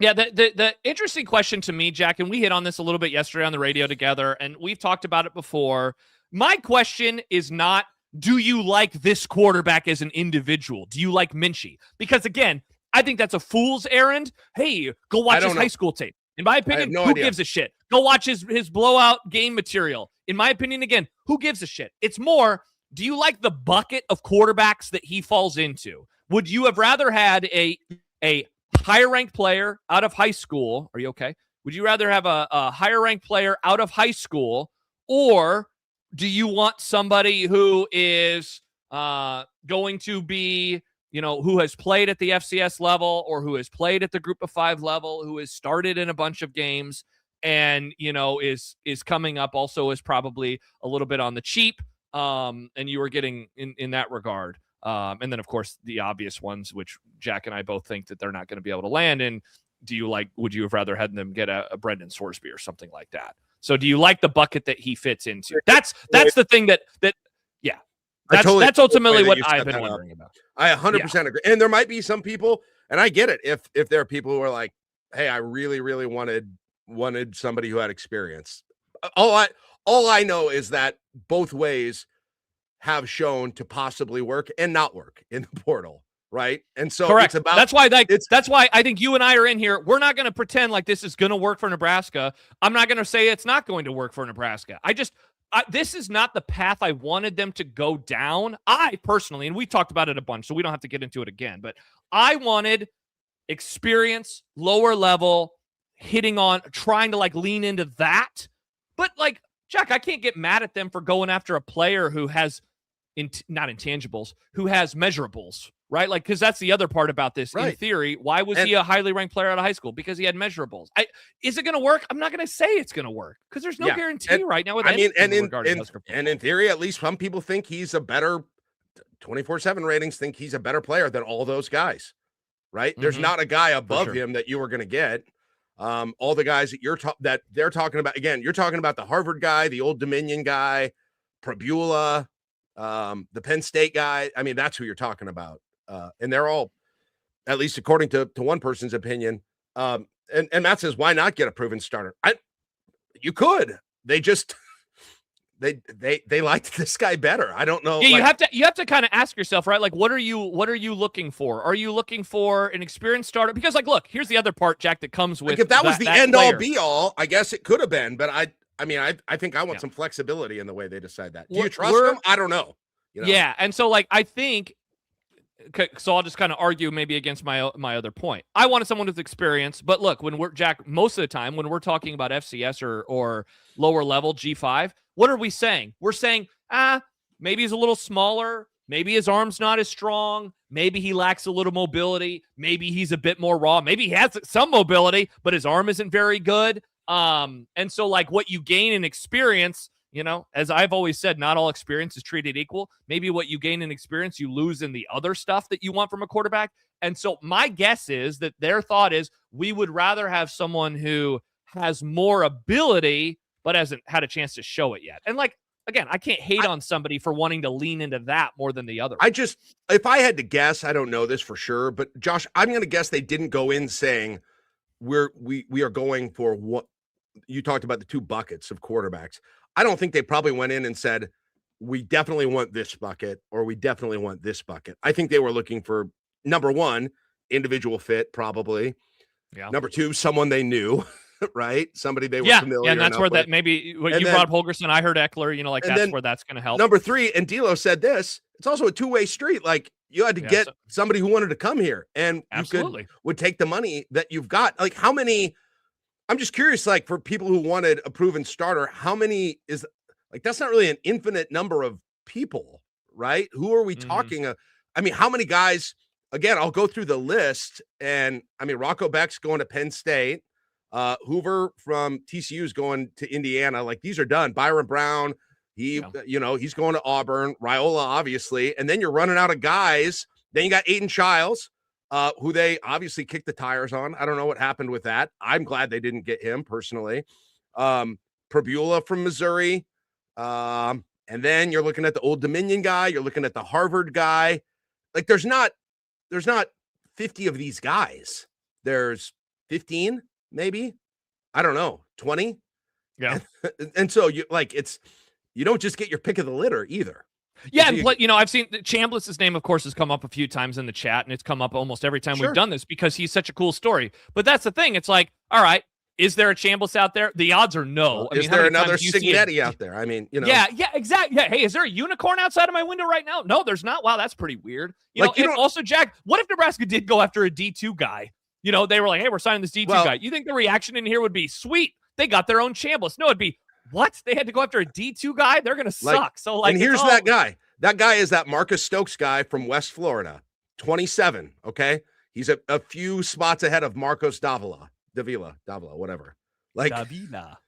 Yeah, the interesting question to me, Jack, and we hit on this a little bit yesterday on the radio together, and we've talked about it before. My question is not, do you like this quarterback as an individual? Do you like Minchey? Because, again, I think that's a fool's errand. Hey, go watch his high school tape. In my opinion, who gives a shit? Go watch his blowout game material. In my opinion, again, who gives a shit? It's more, do you like the bucket of quarterbacks that he falls into? Would you have rather had a higher-ranked player out of high school? Are you okay? Would you rather have a higher-ranked player out of high school, or do you want somebody who is going to be, who has played at the FCS level or who has played at the Group of 5 level, who has started in a bunch of games and, is coming up also is probably a little bit on the cheap, and you are getting in that regard. And then, of course, the obvious ones, which Jack and I both think that they're not going to be able to land in. Would you have rather had them get a Brendan Sorsby or something like that? So do you like the bucket that he fits into? That's the thing that's ultimately what I've been wondering about. I 100% agree. And there might be some people, and I get it, if there are people who are like, hey, I really, really wanted somebody who had experience. All I know is that both ways have shown to possibly work and not work in the portal, right? And so correct. That's why I think you and I are in here. We're not going to pretend like this is going to work for Nebraska. I'm not going to say it's not going to work for Nebraska. This is not the path I wanted them to go down. I personally, and we talked about it a bunch, so we don't have to get into it again, but I wanted experience, lower level, trying to lean into that. But Jack, I can't get mad at them for going after a player who has not intangibles, who has measurables, right? Because that's the other part about this. Right. In theory, why was he a highly ranked player out of high school? Because he had measurables. Is it going to work? I'm not going to say it's going to work because there's no guarantee right now. In theory, at least some people think he's a better 24/7 ratings think he's a better player than all those guys, right? Mm-hmm. There's not a guy above him that you were going to get. All the guys that they're talking about, again, you're talking about the Harvard guy, the Old Dominion guy, Prabula, the Penn State guy. I mean, that's who you're talking about. And they're all, at least according to one person's opinion. And Matt says, why not get a proven starter? You could. They just they liked this guy better. I don't know. Yeah, you have to kind of ask yourself, right? What are you looking for? Are you looking for an experienced starter? Because look, here's the other part, Jack, that comes with if that was the end all be all, I guess it could have been, but I think I want some flexibility in the way they decide that. Do you trust them? I don't know. Yeah, and so I think. So I'll just kind of argue maybe against my other point. I wanted someone with experience, but look, when we're Jack, most of the time when we're talking about FCS or lower level G5, what are we saying? We're saying, maybe he's a little smaller. Maybe his arm's not as strong. Maybe he lacks a little mobility. Maybe he's a bit more raw. Maybe he has some mobility, but his arm isn't very good. And so like what you gain in experience, as I've always said, not all experience is treated equal. Maybe what you gain in experience, you lose in the other stuff that you want from a quarterback. And so my guess is that their thought is we would rather have someone who has more ability, but hasn't had a chance to show it yet. And like, again, I can't hate on somebody for wanting to lean into that more than the other. If I had to guess, I don't know this for sure, but Josh, I'm going to guess they didn't go in saying we are going for what you talked about, the two buckets of quarterbacks. I don't think they probably went in and said, we definitely want this bucket or we definitely want this bucket. I think they were looking for, number one, individual fit, probably. Yeah. Number two, someone they knew. Right? Somebody they were familiar. Yeah, and that's where with. That maybe when you brought up Holgorsen, I heard Eckler, that's where that's going to help. Number three, and D'Lo said this, it's also a two-way street. Like you had to get somebody who wanted to come here and would take the money that you've got. Like how many, I'm just curious, like for people who wanted a proven starter, how many is like, that's not really an infinite number of people, right? Who are we talking? I mean, how many guys, again, I'll go through the list and I mean, Rocco Beck's going to Penn State. Hoover from TCU is going to Indiana. Like these are done. Byron Brown, he's going to Auburn. Raiola, obviously, and then you're running out of guys. Then you got Aiden Childs, who they obviously kicked the tires on. I don't know what happened with that. I'm glad they didn't get him personally. Perbula from Missouri, and then you're looking at the Old Dominion guy. You're looking at the Harvard guy. Like there's not 50 of these guys. There's 15. Maybe, I don't know, 20. Yeah. And so you don't just get your pick of the litter either. Yeah. And I've seen Chambliss's name, of course, has come up a few times in the chat and it's come up almost every time we've done this because he's such a cool story. But that's the thing. It's like, all right, is there a Chambliss out there? The odds are no. Is there another Signetti out there? I mean, Yeah, exactly. Yeah. Hey, is there a unicorn outside of my window right now? No, there's not. Wow. That's pretty weird. Also, Jack, what if Nebraska did go after a D2 guy? They were like, hey, we're signing this D2 guy. You think the reaction in here would be, sweet, they got their own Chambliss? No, it'd be, what? They had to go after a D2 guy? They're going to suck. And here's that guy. That guy is that Marcus Stokes guy from West Florida, 27, okay? He's a few spots ahead of Marcos Davila, whatever. Like, Davila.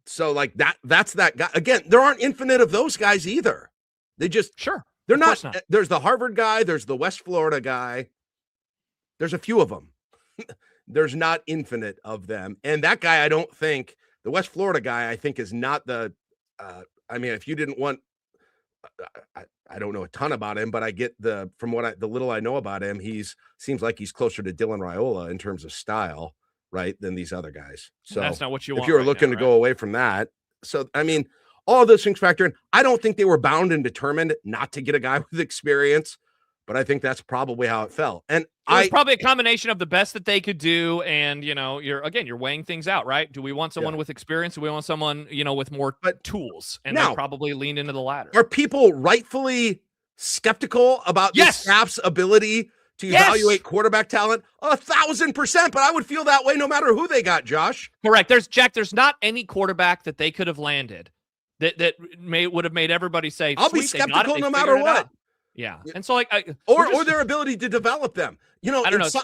So, like, that's that guy. Again, there aren't infinite of those guys either. They just, they're not. There's the Harvard guy. There's the West Florida guy. There's a few of them. There's not infinite of them. And that guy, I don't think, the West Florida guy, I think is not the, I mean, if you didn't want, I don't know a ton about him, but I get the little I know about him, seems like he's closer to Dylan Raiola in terms of style, right, than these other guys. So that's not what you want. If you were looking to go away from that. So, I mean, all of those things factor in. I don't think they were bound and determined not to get a guy with experience. But I think that's probably how it felt. And it was probably a combination of the best that they could do. And, you're weighing things out, right? Do we want someone with experience? Do we want someone, with more tools? And they probably leaned into the latter. Are people rightfully skeptical about this staff's ability to evaluate quarterback talent? 1,000%. But I would feel that way no matter who they got, Josh. Correct. There's not any quarterback that they could have landed that would have made everybody say, I'll be skeptical no matter what. Yeah. And so or their ability to develop them. I don't know.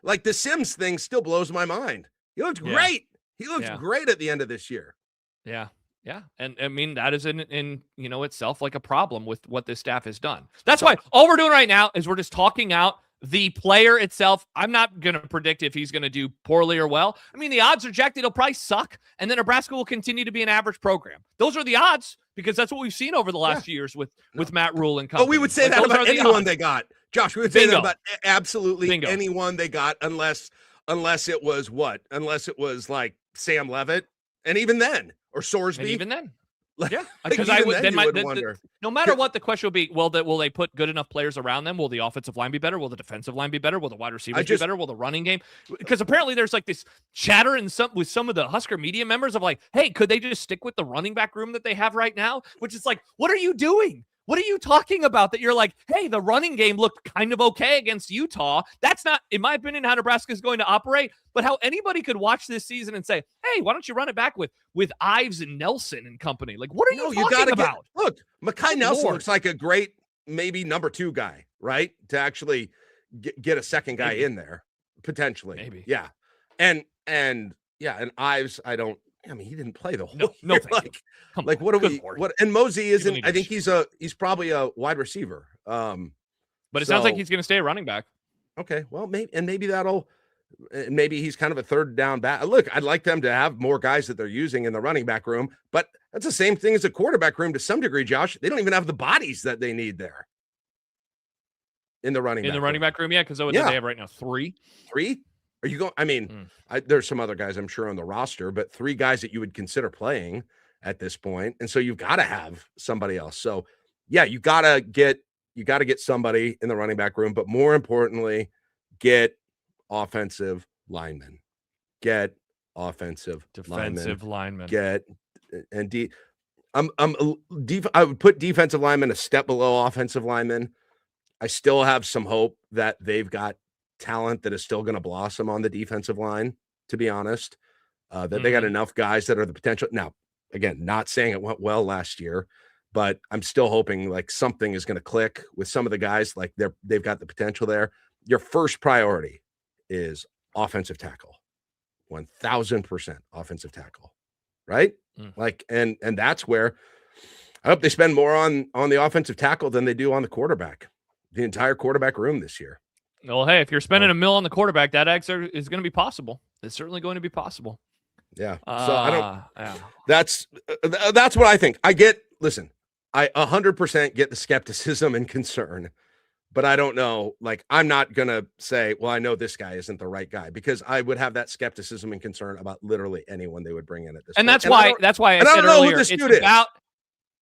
Like the Sims thing still blows my mind. He looked great. He looks great at the end of this year. Yeah. Yeah. And I mean, that is in itself like a problem with what this staff has done. That's why all we're doing right now is we're just talking out the player itself. I'm not going to predict if he's going to do poorly or well. I mean, the odds are, Jack, that he'll probably suck, and then Nebraska will continue to be an average program. Those are the odds, because that's what we've seen over the last few years with Matt Rule and company. But we would say that about anyone they got. Josh, we would say that about absolutely anyone they got, unless it was what? Unless it was like Sam Levitt, and even then, or Sorsby. And even then. Yeah, because I would then wonder. No matter what, the question will be: will they put good enough players around them? Will the offensive line be better? Will the defensive line be better? Will the wide receivers be better? Will the running game? Because apparently there's like this chatter with some of the Husker media members of like, hey, could they just stick with the running back room that they have right now? Which is like, what are you doing? What are you talking about that you're like, hey, the running game looked kind of okay against Utah? That's not, in my opinion, how Nebraska is going to operate, but how anybody could watch this season and say, hey, why don't you run it back with Ives and Nelson and company? Like, what are you talking about? Look, Mekhi Nelson looks like a great, maybe number 2 guy, right? To actually get a second guy in there, potentially. Maybe. Yeah. And Ives, he didn't play the whole no year. thank you. Like, what are we? What? And Mosey isn't. I think he's probably a wide receiver. But it sounds like he's going to stay a running back. Okay, well, maybe he's kind of a third down back. Look, I'd like them to have more guys that they're using in the running back room, but that's the same thing as a quarterback room to some degree. Josh, they don't even have the bodies that they need there in the running back room. Yeah, because they have right now 3. Are you going? I mean, there's some other guys I'm sure on the roster, but 3 guys that you would consider playing at this point, and so you've got to have somebody else. So, yeah, you got to get somebody in the running back room, but more importantly, get offensive linemen, get defensive linemen, I would put defensive linemen a step below offensive linemen. I still have some hope that they've got talent that is still going to blossom on the defensive line, to be honest, that they got enough guys that are the potential. Now, again, not saying it went well last year, but I'm still hoping like something is going to click with some of the guys. Like they've got the potential there. Your first priority is offensive tackle, 1000% offensive tackle, right? Like, and that's where I hope they spend more on the offensive tackle than they do on the quarterback, the entire quarterback room this year. Well, hey, if you're spending $1 million on the quarterback, that is going to be possible. It's certainly going to be possible. Yeah. So I don't. Yeah. That's what I think. Listen, I 100% get the skepticism and concern, but I don't know. Like, I'm not gonna say, well, I know this guy isn't the right guy, because I would have that skepticism and concern about literally anyone they would bring in at this. And point. That's why I said earlier,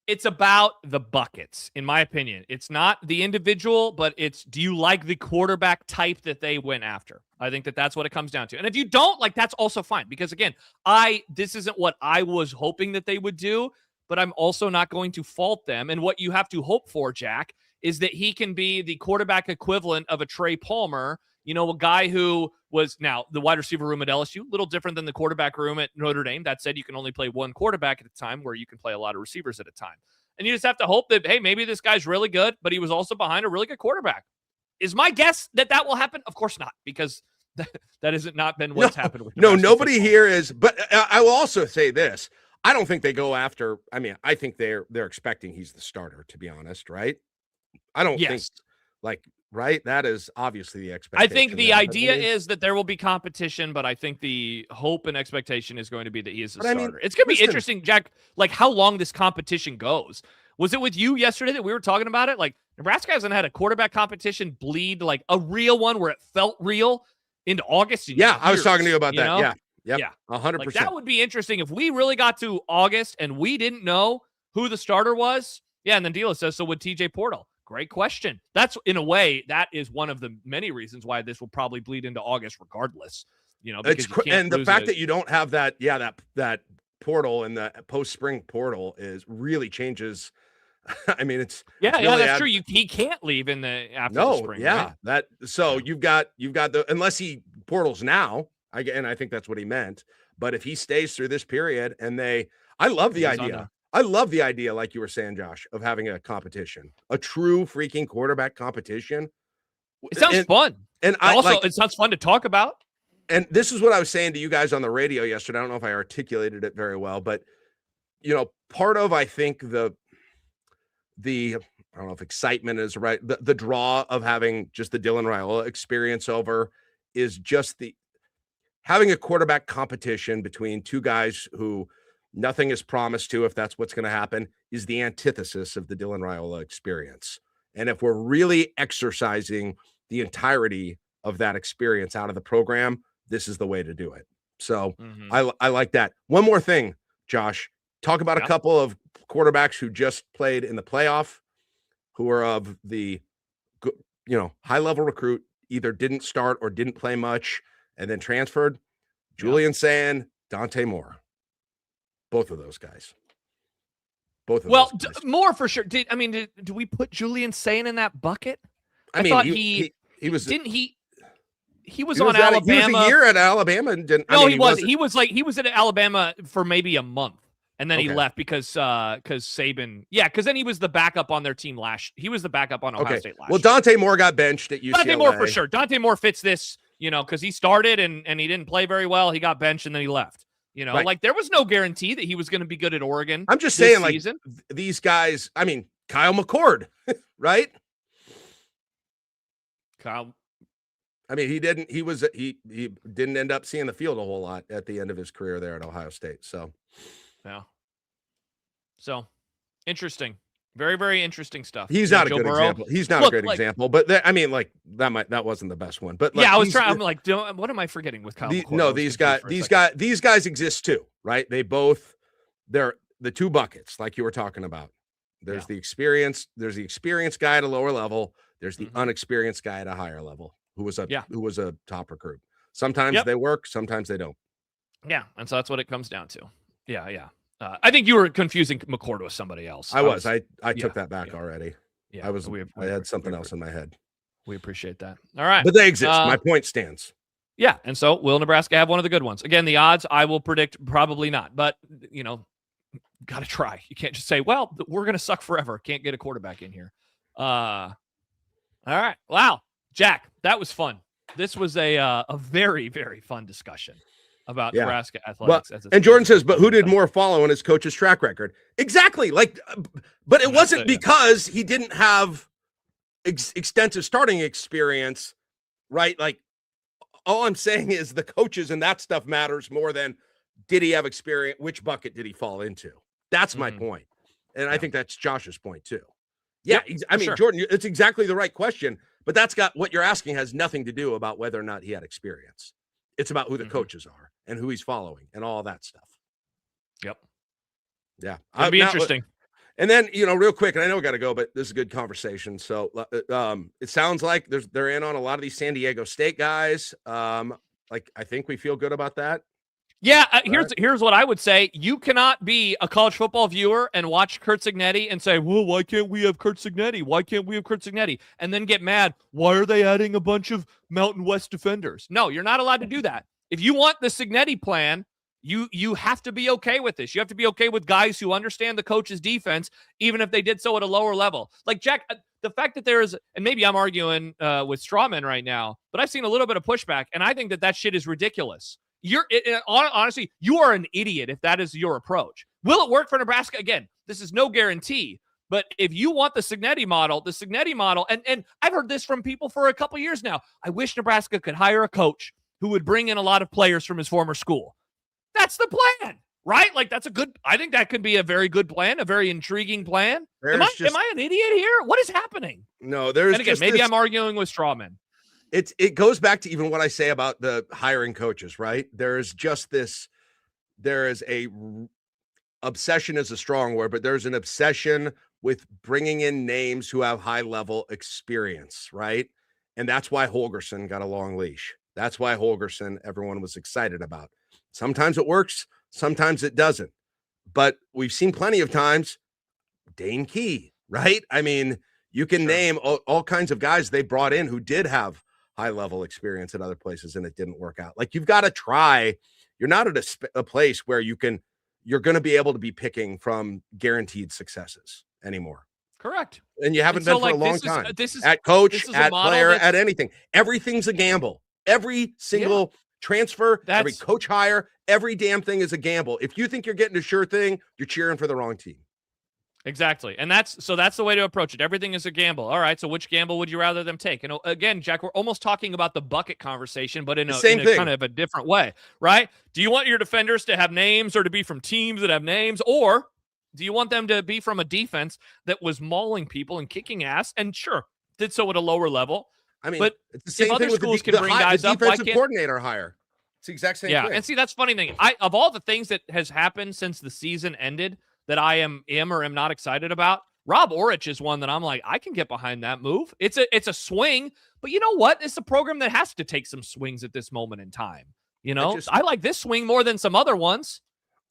it's about the buckets, in my opinion. It's not the individual, but it's, do you like the quarterback type that they went after? I think that's what it comes down to. And if you don't, like, that's also fine, because again, this isn't what I was hoping that they would do, but I'm also not going to fault them. And what you have to hope for, Jack, is that he can be the quarterback equivalent of a Trey Palmer, a guy who was, now the wide receiver room at LSU, a little different than the quarterback room at Notre Dame. That said, you can only play one quarterback at a time, where you can play a lot of receivers at a time. And you just have to hope that, hey, maybe this guy's really good, but he was also behind a really good quarterback. Is my guess that will happen? Of course not, because that hasn't not been what's happened with nobody football. Here is, but I will also say this. I don't think they go after, I think they're expecting he's the starter, to be honest, right? I don't think, like, right? That is obviously the expectation. I think the idea is that there will be competition, but I think the hope and expectation is going to be that he is the starter. It's going to be interesting, Jack, like how long this competition goes. Was it with you yesterday that we were talking about it? Like, Nebraska hasn't had a quarterback competition bleed, like a real one where it felt real, into August. Yeah, I was talking to you about that. Know? Yeah. Yep, yeah, 100%. Like, that would be interesting if we really got to August and we didn't know who the starter was. Yeah, and then Dila says, so would TJ Portal? Great question. That's, in a way, that is one of the many reasons why this will probably bleed into August regardless. Because and the fact that you don't have that portal and the post-spring portal really changes. It's that's true. He can't leave in after the spring. Yeah, right? You've got the, unless he portals now. I think that's what he meant. But if he stays through this period, and I love the idea. I love the idea, like you were saying, Josh, of having a competition, a true freaking quarterback competition. It sounds fun. And it sounds fun to talk about. And this is what I was saying to you guys on the radio yesterday. I don't know if I articulated it very well, but part of, I think, the I don't know if excitement is right. The draw of having just the Dylan Raiola experience over is just having a quarterback competition between two guys who nothing is promised to, if that's what's going to happen, is the antithesis of the Dylan Raiola experience. And if we're really exercising the entirety of that experience out of the program, this is the way to do it. So I like that. One more thing, Josh, talk about a couple of quarterbacks who just played in the playoff, who are of the, high level recruit, either didn't start or didn't play much and then transferred. Julian Sand, Dante Moore. Both of those guys. Both of Well, those guys. more for sure. Do we put Julian Sayin in that bucket? I mean, thought he was didn't he? He was he on was Alabama. He was a year at Alabama and didn't. No, I mean, he wasn't. He was at Alabama for maybe a month. And then he left because Saban. Yeah, because then he was the backup on their team He was the backup on Ohio State last year. Dante Moore got benched at UCLA. Dante Moore for sure. Dante Moore fits this, because he started and he didn't play very well. He got benched and then he left. Right. Like there was no guarantee that he was going to be good at Oregon. I'm just saying, season. Like these guys. I mean, Kyle McCord, right? Kyle. I mean, he didn't end up seeing the field a whole lot at the end of his career there at Ohio State. So. Yeah. So interesting. Very, very interesting stuff. He's not a good example. He's not a good example, but that wasn't the best one. But I was trying. I'm like, what am I forgetting with Kyle? These guys exist too, right? They're the two buckets, like you were talking about. There's the experienced guy at a lower level. There's the unexperienced guy at a higher level who was a top recruit. Sometimes they work, sometimes they don't. Yeah, and so that's what it comes down to. Yeah. I think you were confusing McCord with somebody else. I took that back already. Yeah, I had something else in my head. We appreciate that. All right. But they exist. My point stands. Yeah. And so will Nebraska have one of the good ones? Again, the odds I will predict probably not, but got to try. You can't just say, well, we're going to suck forever. Can't get a quarterback in here. All right. Wow. Jack, that was fun. This was a very, very fun discussion about Nebraska athletics. Well, and Jordan says, but who did more follow in his coach's track record? Exactly. But it wasn't because he didn't have extensive starting experience, right? Like, all I'm saying is the coaches and that stuff matters more than did he have experience? Which bucket did he fall into? That's my point. And I think that's Josh's point too. Yeah. I mean, Jordan, it's exactly the right question, but what you're asking has nothing to do about whether or not he had experience. It's about who the coaches are and who he's following and all that stuff. Yep. Yeah. It'll be interesting. And then, real quick, and I know we got to go, but this is a good conversation. So it sounds like they're in on a lot of these San Diego State guys. I think we feel good about that. Yeah, here's what I would say. You cannot be a college football viewer and watch Curt Cignetti and say, well, why can't we have Curt Cignetti? Why can't we have Curt Cignetti? And then get mad. Why are they adding a bunch of Mountain West defenders? No, you're not allowed to do that. If you want the Cignetti plan, you have to be okay with this. You have to be okay with guys who understand the coach's defense, even if they did so at a lower level. Like, Jack, the fact that there is, and maybe I'm arguing with strawmen right now, but I've seen a little bit of pushback, and I think that shit is ridiculous. Honestly, you are an idiot if that is your approach. Will it work for Nebraska? Again, this is no guarantee. But if you want the Cignetti model, and I've heard this from people for a couple years now. I wish Nebraska could hire a coach who would bring in a lot of players from his former school. That's the plan, right? Like, I think that could be a very good plan, a very intriguing plan. Am I an idiot here? What is happening? No, maybe I'm arguing with strawmen. It goes back to even what I say about the hiring coaches, right? There is a obsession is a strong word, but there's an obsession with bringing in names who have high level experience, right? And that's why Holgorsen got a long leash. That's why Holgorsen, everyone was excited about. Sometimes it works, sometimes it doesn't. But we've seen plenty of times, Dane Key, right? I mean, you can name all kinds of guys they brought in who did have high-level experience at other places, and it didn't work out. Like, you've got to try. You're not at a place where you're going to be able to be picking from guaranteed successes anymore. Correct. And you haven't been for a long time. At coach, at player, at anything. Everything's a gamble. Every single transfer, every coach hire, every damn thing is a gamble. If you think you're getting a sure thing, you're cheering for the wrong team. Exactly. And that's the way to approach it. Everything is a gamble. All right. So which gamble would you rather them take? And again, Jack, we're almost talking about the bucket conversation, but in a kind of a different way, right? Do you want your defenders to have names or to be from teams that have names, or do you want them to be from a defense that was mauling people and kicking ass and did so at a lower level? I mean, but it's the same thing with schools can bring guys the up. Defensive coordinator hire. It's the exact same thing. Yeah. And see, that's funny thing. Of all the things that has happened since the season ended, that I am or am not excited about, Rob Orich is one that I'm like, I can get behind that move. It's a swing, but you know what? It's a program that has to take some swings at this moment in time. I like this swing more than some other ones.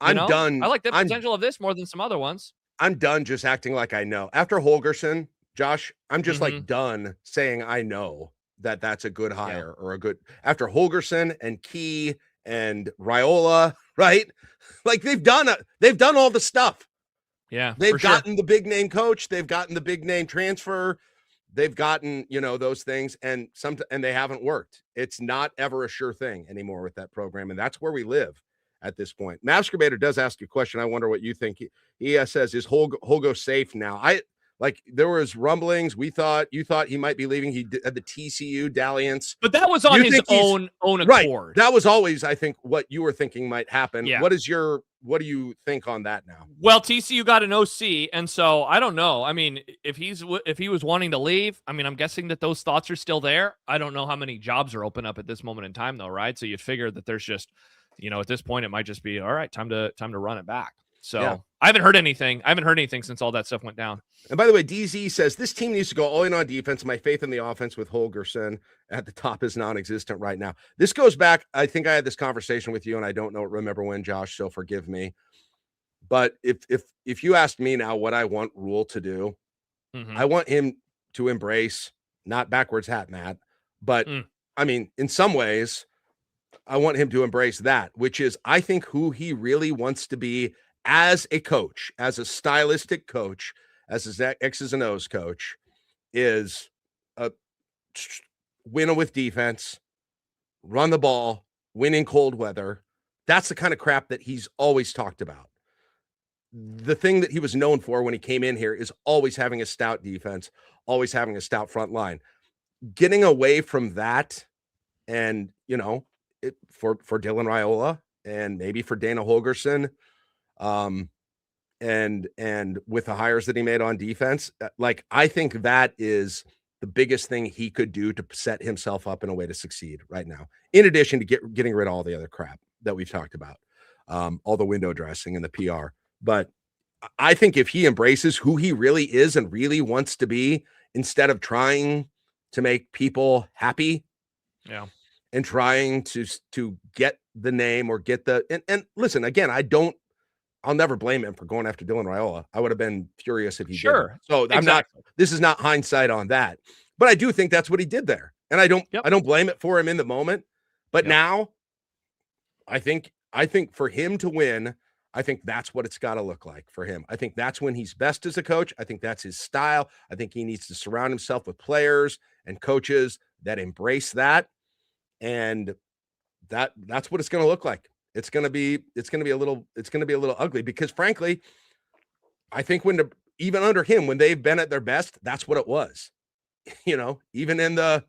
I'm done. I like the potential of this more than some other ones. I'm done just acting like I know. After Holgerson, Josh, I'm just like done saying I know that that's a good hire or a good after Holgerson and Key and Raiola, right? Like they've done all the stuff. Yeah, they've gotten the big name coach, they've gotten the big name transfer, they've gotten, those things, and they haven't worked. It's not ever a sure thing anymore with that program, and that's where we live at this point. Masturbator does ask you a question. I wonder what you think. He says, is Holgo safe now? There was rumblings. You thought he might be leaving. He had the TCU dalliance, but that was on his own accord. Right. That was always, I think, what you were thinking might happen. Yeah. What do you think on that now? Well, TCU got an OC, and so I don't know. I mean, if he was wanting to leave, I mean, I'm guessing that those thoughts are still there. I don't know how many jobs are open up at this moment in time, though, right? So you figure that there's just, at this point, it might just be all right. Time to run it back. So yeah. I haven't heard anything since all that stuff went down. And by the way, DZ says this team needs to go all in on defense. My faith in the offense with Holgerson at the top is non-existent right now. This goes back. I think I had this conversation with you, and I don't remember when, Josh. So forgive me. But if you asked me now what I want Rule to do, I want him to embrace not backwards hat, Matt, but I mean, in some ways, I want him to embrace that, which is, I think, who he really wants to be as a coach, as a stylistic coach, as a X's and O's coach, is a win with defense, run the ball, win in cold weather. That's the kind of crap that he's always talked about. The thing that he was known for when he came in here is always having a stout defense, always having a stout front line. Getting away from that, and for Dylan Raiola and maybe for Dana Holgerson, and with the hires that he made on defense, I think that is the biggest thing he could do to set himself up in a way to succeed right now. In addition to getting rid of all the other crap that we've talked about, all the window dressing and the PR. But I think if he embraces who he really is and really wants to be, instead of trying to make people happy, and trying to get the name or get and listen, again, I'll never blame him for going after Dylan Raiola. I would have been furious if he didn't. So this is not hindsight on that, but I do think that's what he did there. And I don't blame it for him in the moment, but now I think for him to win, I think that's what it's got to look like for him. I think that's when he's best as a coach. I think that's his style. I think he needs to surround himself with players and coaches that embrace that. And that's what it's going to look like. It's going to be a little ugly, because frankly, I think even under him, when they've been at their best, that's what it was. Even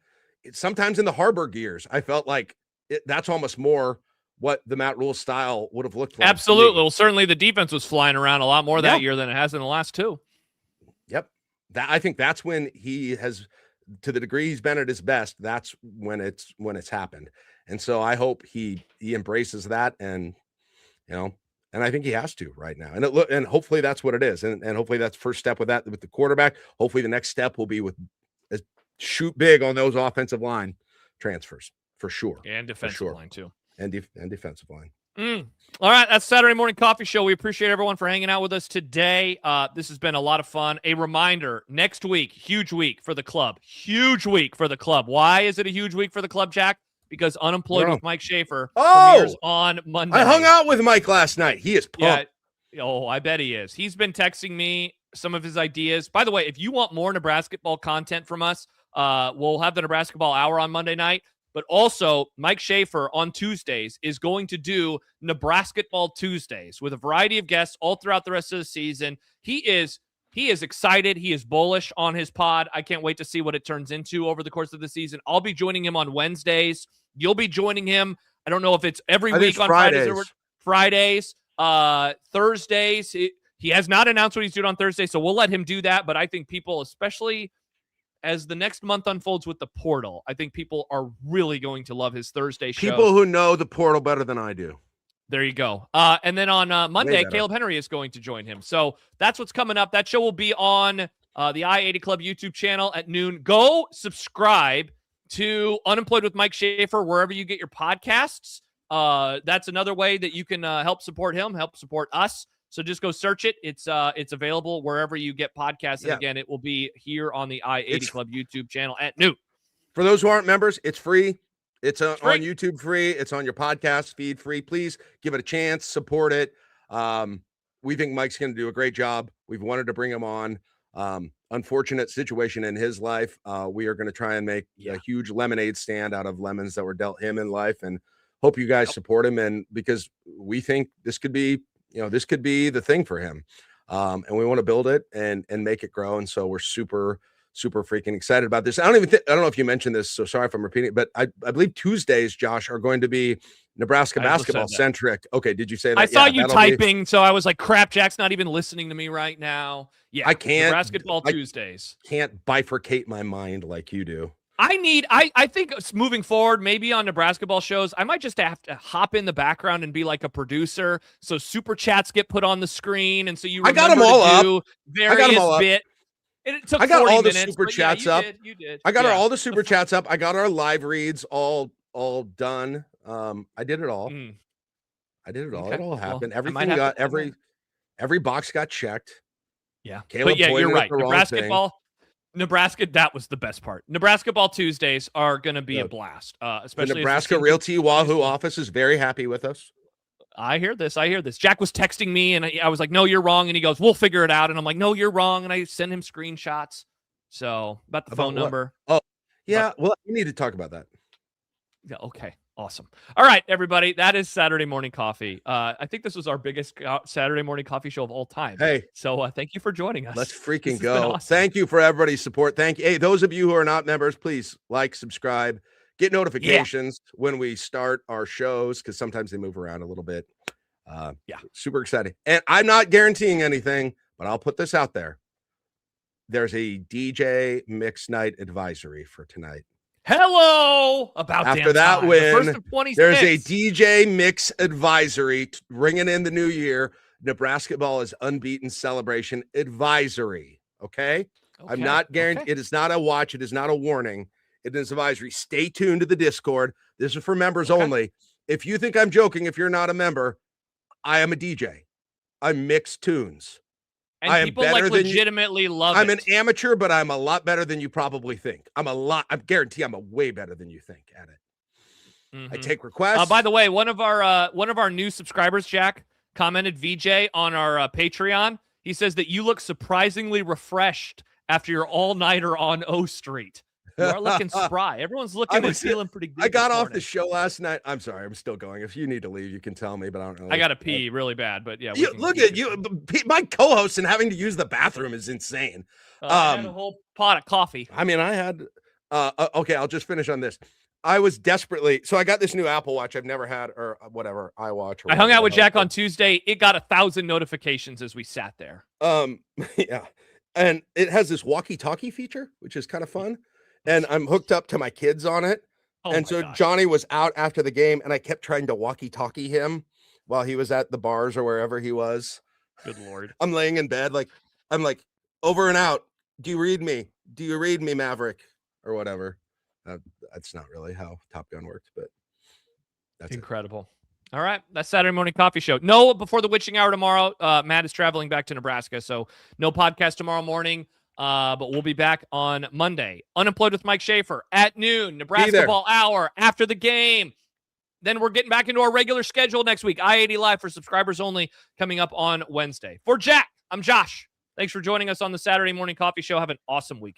sometimes in the Harburg years, I felt like that's almost more what the Matt Rule style would have looked like. Absolutely. Well, certainly the defense was flying around a lot more that year than it has in the last two. Yep. I think that's when he has, to the degree he's been at his best, that's when it's happened. And so I hope he embraces that, and and I think he has to right now. And hopefully that's what it is. And hopefully that's the first step with that, with the quarterback. Hopefully the next step will be shoot big on those offensive line transfers for sure. And defensive line too. And defensive line. All right, that's Saturday Morning Coffee Show. We appreciate everyone for hanging out with us today. This has been a lot of fun. A reminder, next week, huge week for the club. Huge week for the club. Why is it a huge week for the club, Jack? Because Unemployed with Mike Schaefer premieres on Monday. I hung out with Mike last night. He is pumped. Yeah. Oh, I bet he is. He's been texting me some of his ideas. By the way, if you want more Nebrasketball content from us, we'll have the Nebrasketball Hour on Monday night. But also, Mike Schaefer on Tuesdays is going to do Nebrasketball Tuesdays with a variety of guests all throughout the rest of the season. He is excited. He is bullish on his pod. I can't wait to see what it turns into over the course of the season. I'll be joining him on Wednesdays. You'll be joining him. I don't know if it's every week on Fridays. Thursdays. He has not announced what he's doing on Thursday, so we'll let him do that. But I think people, especially as the next month unfolds with the portal, I think people are really going to love his Thursday show. People who know the portal better than I do. There you go. And then on Monday, Caleb Henry is going to join him. So that's what's coming up. That show will be on the I-80 Club YouTube channel at noon. Go subscribe to Unemployed with Mike Schaefer wherever you get your podcasts. That's another way that you can help support him, help support us. So just go search it. It's available wherever you get podcasts. And again, it will be here on the I-80 Club YouTube channel at noon. For those who aren't members, it's free. It's on YouTube free. It's on your podcast feed free. Please give it a chance. Support it. We think Mike's going to do a great job. We've wanted to bring him on. Unfortunate situation in his life. We are going to try and make a huge lemonade stand out of lemons that were dealt him in life, and hope you guys support him. And because we think this could be, this could be the thing for him. And we want to build it and make it grow. And so we're super freaking excited about this. I don't know if you mentioned this, so sorry if I'm repeating it, but I believe Tuesdays, Josh, are going to be Nebraska basketball centric. Okay, did you say that? I saw you typing, so I was like, crap, Jack's not even listening to me right now. Yeah, I can't. Nebrasketball Tuesdays. Can't bifurcate my mind like you do. I think moving forward, maybe on Nebrasketball shows, I might just have to hop in the background and be like a producer. So super chats get put on the screen, and so you remember I got them all up. Various bit. It took I got 40 all the minutes, super chats up. You did. I got all the super chats up. I got our live reads all done. I did it all. I did it all. Okay. It all happened. Well, everything got every box got checked. Yeah. Caleb, but you're right. Nebraska, that was the best part. Nebrasketball Tuesdays are going to be a blast. Especially the Nebraska Realty Wahoo office is very happy with us. I hear this. Jack was texting me, and I was like, no, you're wrong. And he goes, we'll figure it out. And I'm like, no, you're wrong. And I send him screenshots. So about the phone number. Oh, yeah. Well, we need to talk about that. Yeah. Okay. Awesome. All right, everybody. That is Saturday Morning Coffee. I think this was our biggest Saturday morning coffee show of all time. Hey. So thank you for joining us. Let's freaking go. Awesome. Thank you for everybody's support. Thank you. Hey, those of you who are not members, please like, subscribe. Get notifications when we start our shows, because sometimes they move around a little bit. Super exciting. And I'm not guaranteeing anything, but I'll put this out there. There's a DJ mix night advisory for tonight. Hello! After that win, there's a 26. DJ mix advisory ringing in the new year. Nebrasketball is unbeaten celebration advisory. Okay? I'm not guaranteed. Okay. It is not a watch. It is not a warning. It is advisory. Stay tuned to the Discord. This is for members only. If you think I'm joking, if you're not a member, I am a DJ. I mix tunes. And people legitimately love it. I'm an amateur, but I'm a lot better than you probably think. I guarantee I'm a way better than you think at it. I take requests. By the way, one of our new subscribers, Jack, commented VJ on our Patreon. He says that you look surprisingly refreshed after your all-nighter on O Street. You are looking spry. Everyone's looking and feeling pretty good. I got off the show last night. I'm sorry. I'm still going. If you need to leave, you can tell me, but I don't know. I got to pee really bad, but yeah. Look at you. My co-host and having to use the bathroom is insane. I had a whole pot of coffee. I mean, I had, okay, I'll just finish on this. I was so I got this new Apple Watch I've never had, or whatever, iWatch. I hung out with Jack on Tuesday. It got 1,000 notifications as we sat there. Yeah. And it has this walkie-talkie feature, which is kind of fun. And I'm hooked up to my kids on it. And so Johnny was out after the game, and I kept trying to walkie-talkie him while he was at the bars or wherever he was. Good Lord. I'm laying in bed. I'm like, over and out. Do you read me? Do you read me, Maverick? Or whatever. That's not really how Top Gun worked, but that's incredible. All right. That's Saturday Morning Coffee Show. No, before the witching hour tomorrow, Matt is traveling back to Nebraska. So no podcast tomorrow morning. But we'll be back on Monday. Unemployed with Mike Schaefer at noon. Nebrasketball hour after the game. Then we're getting back into our regular schedule next week. I-80 Live for subscribers only coming up on Wednesday. For Jack, I'm Josh. Thanks for joining us on the Saturday Morning Coffee Show. Have an awesome weekend.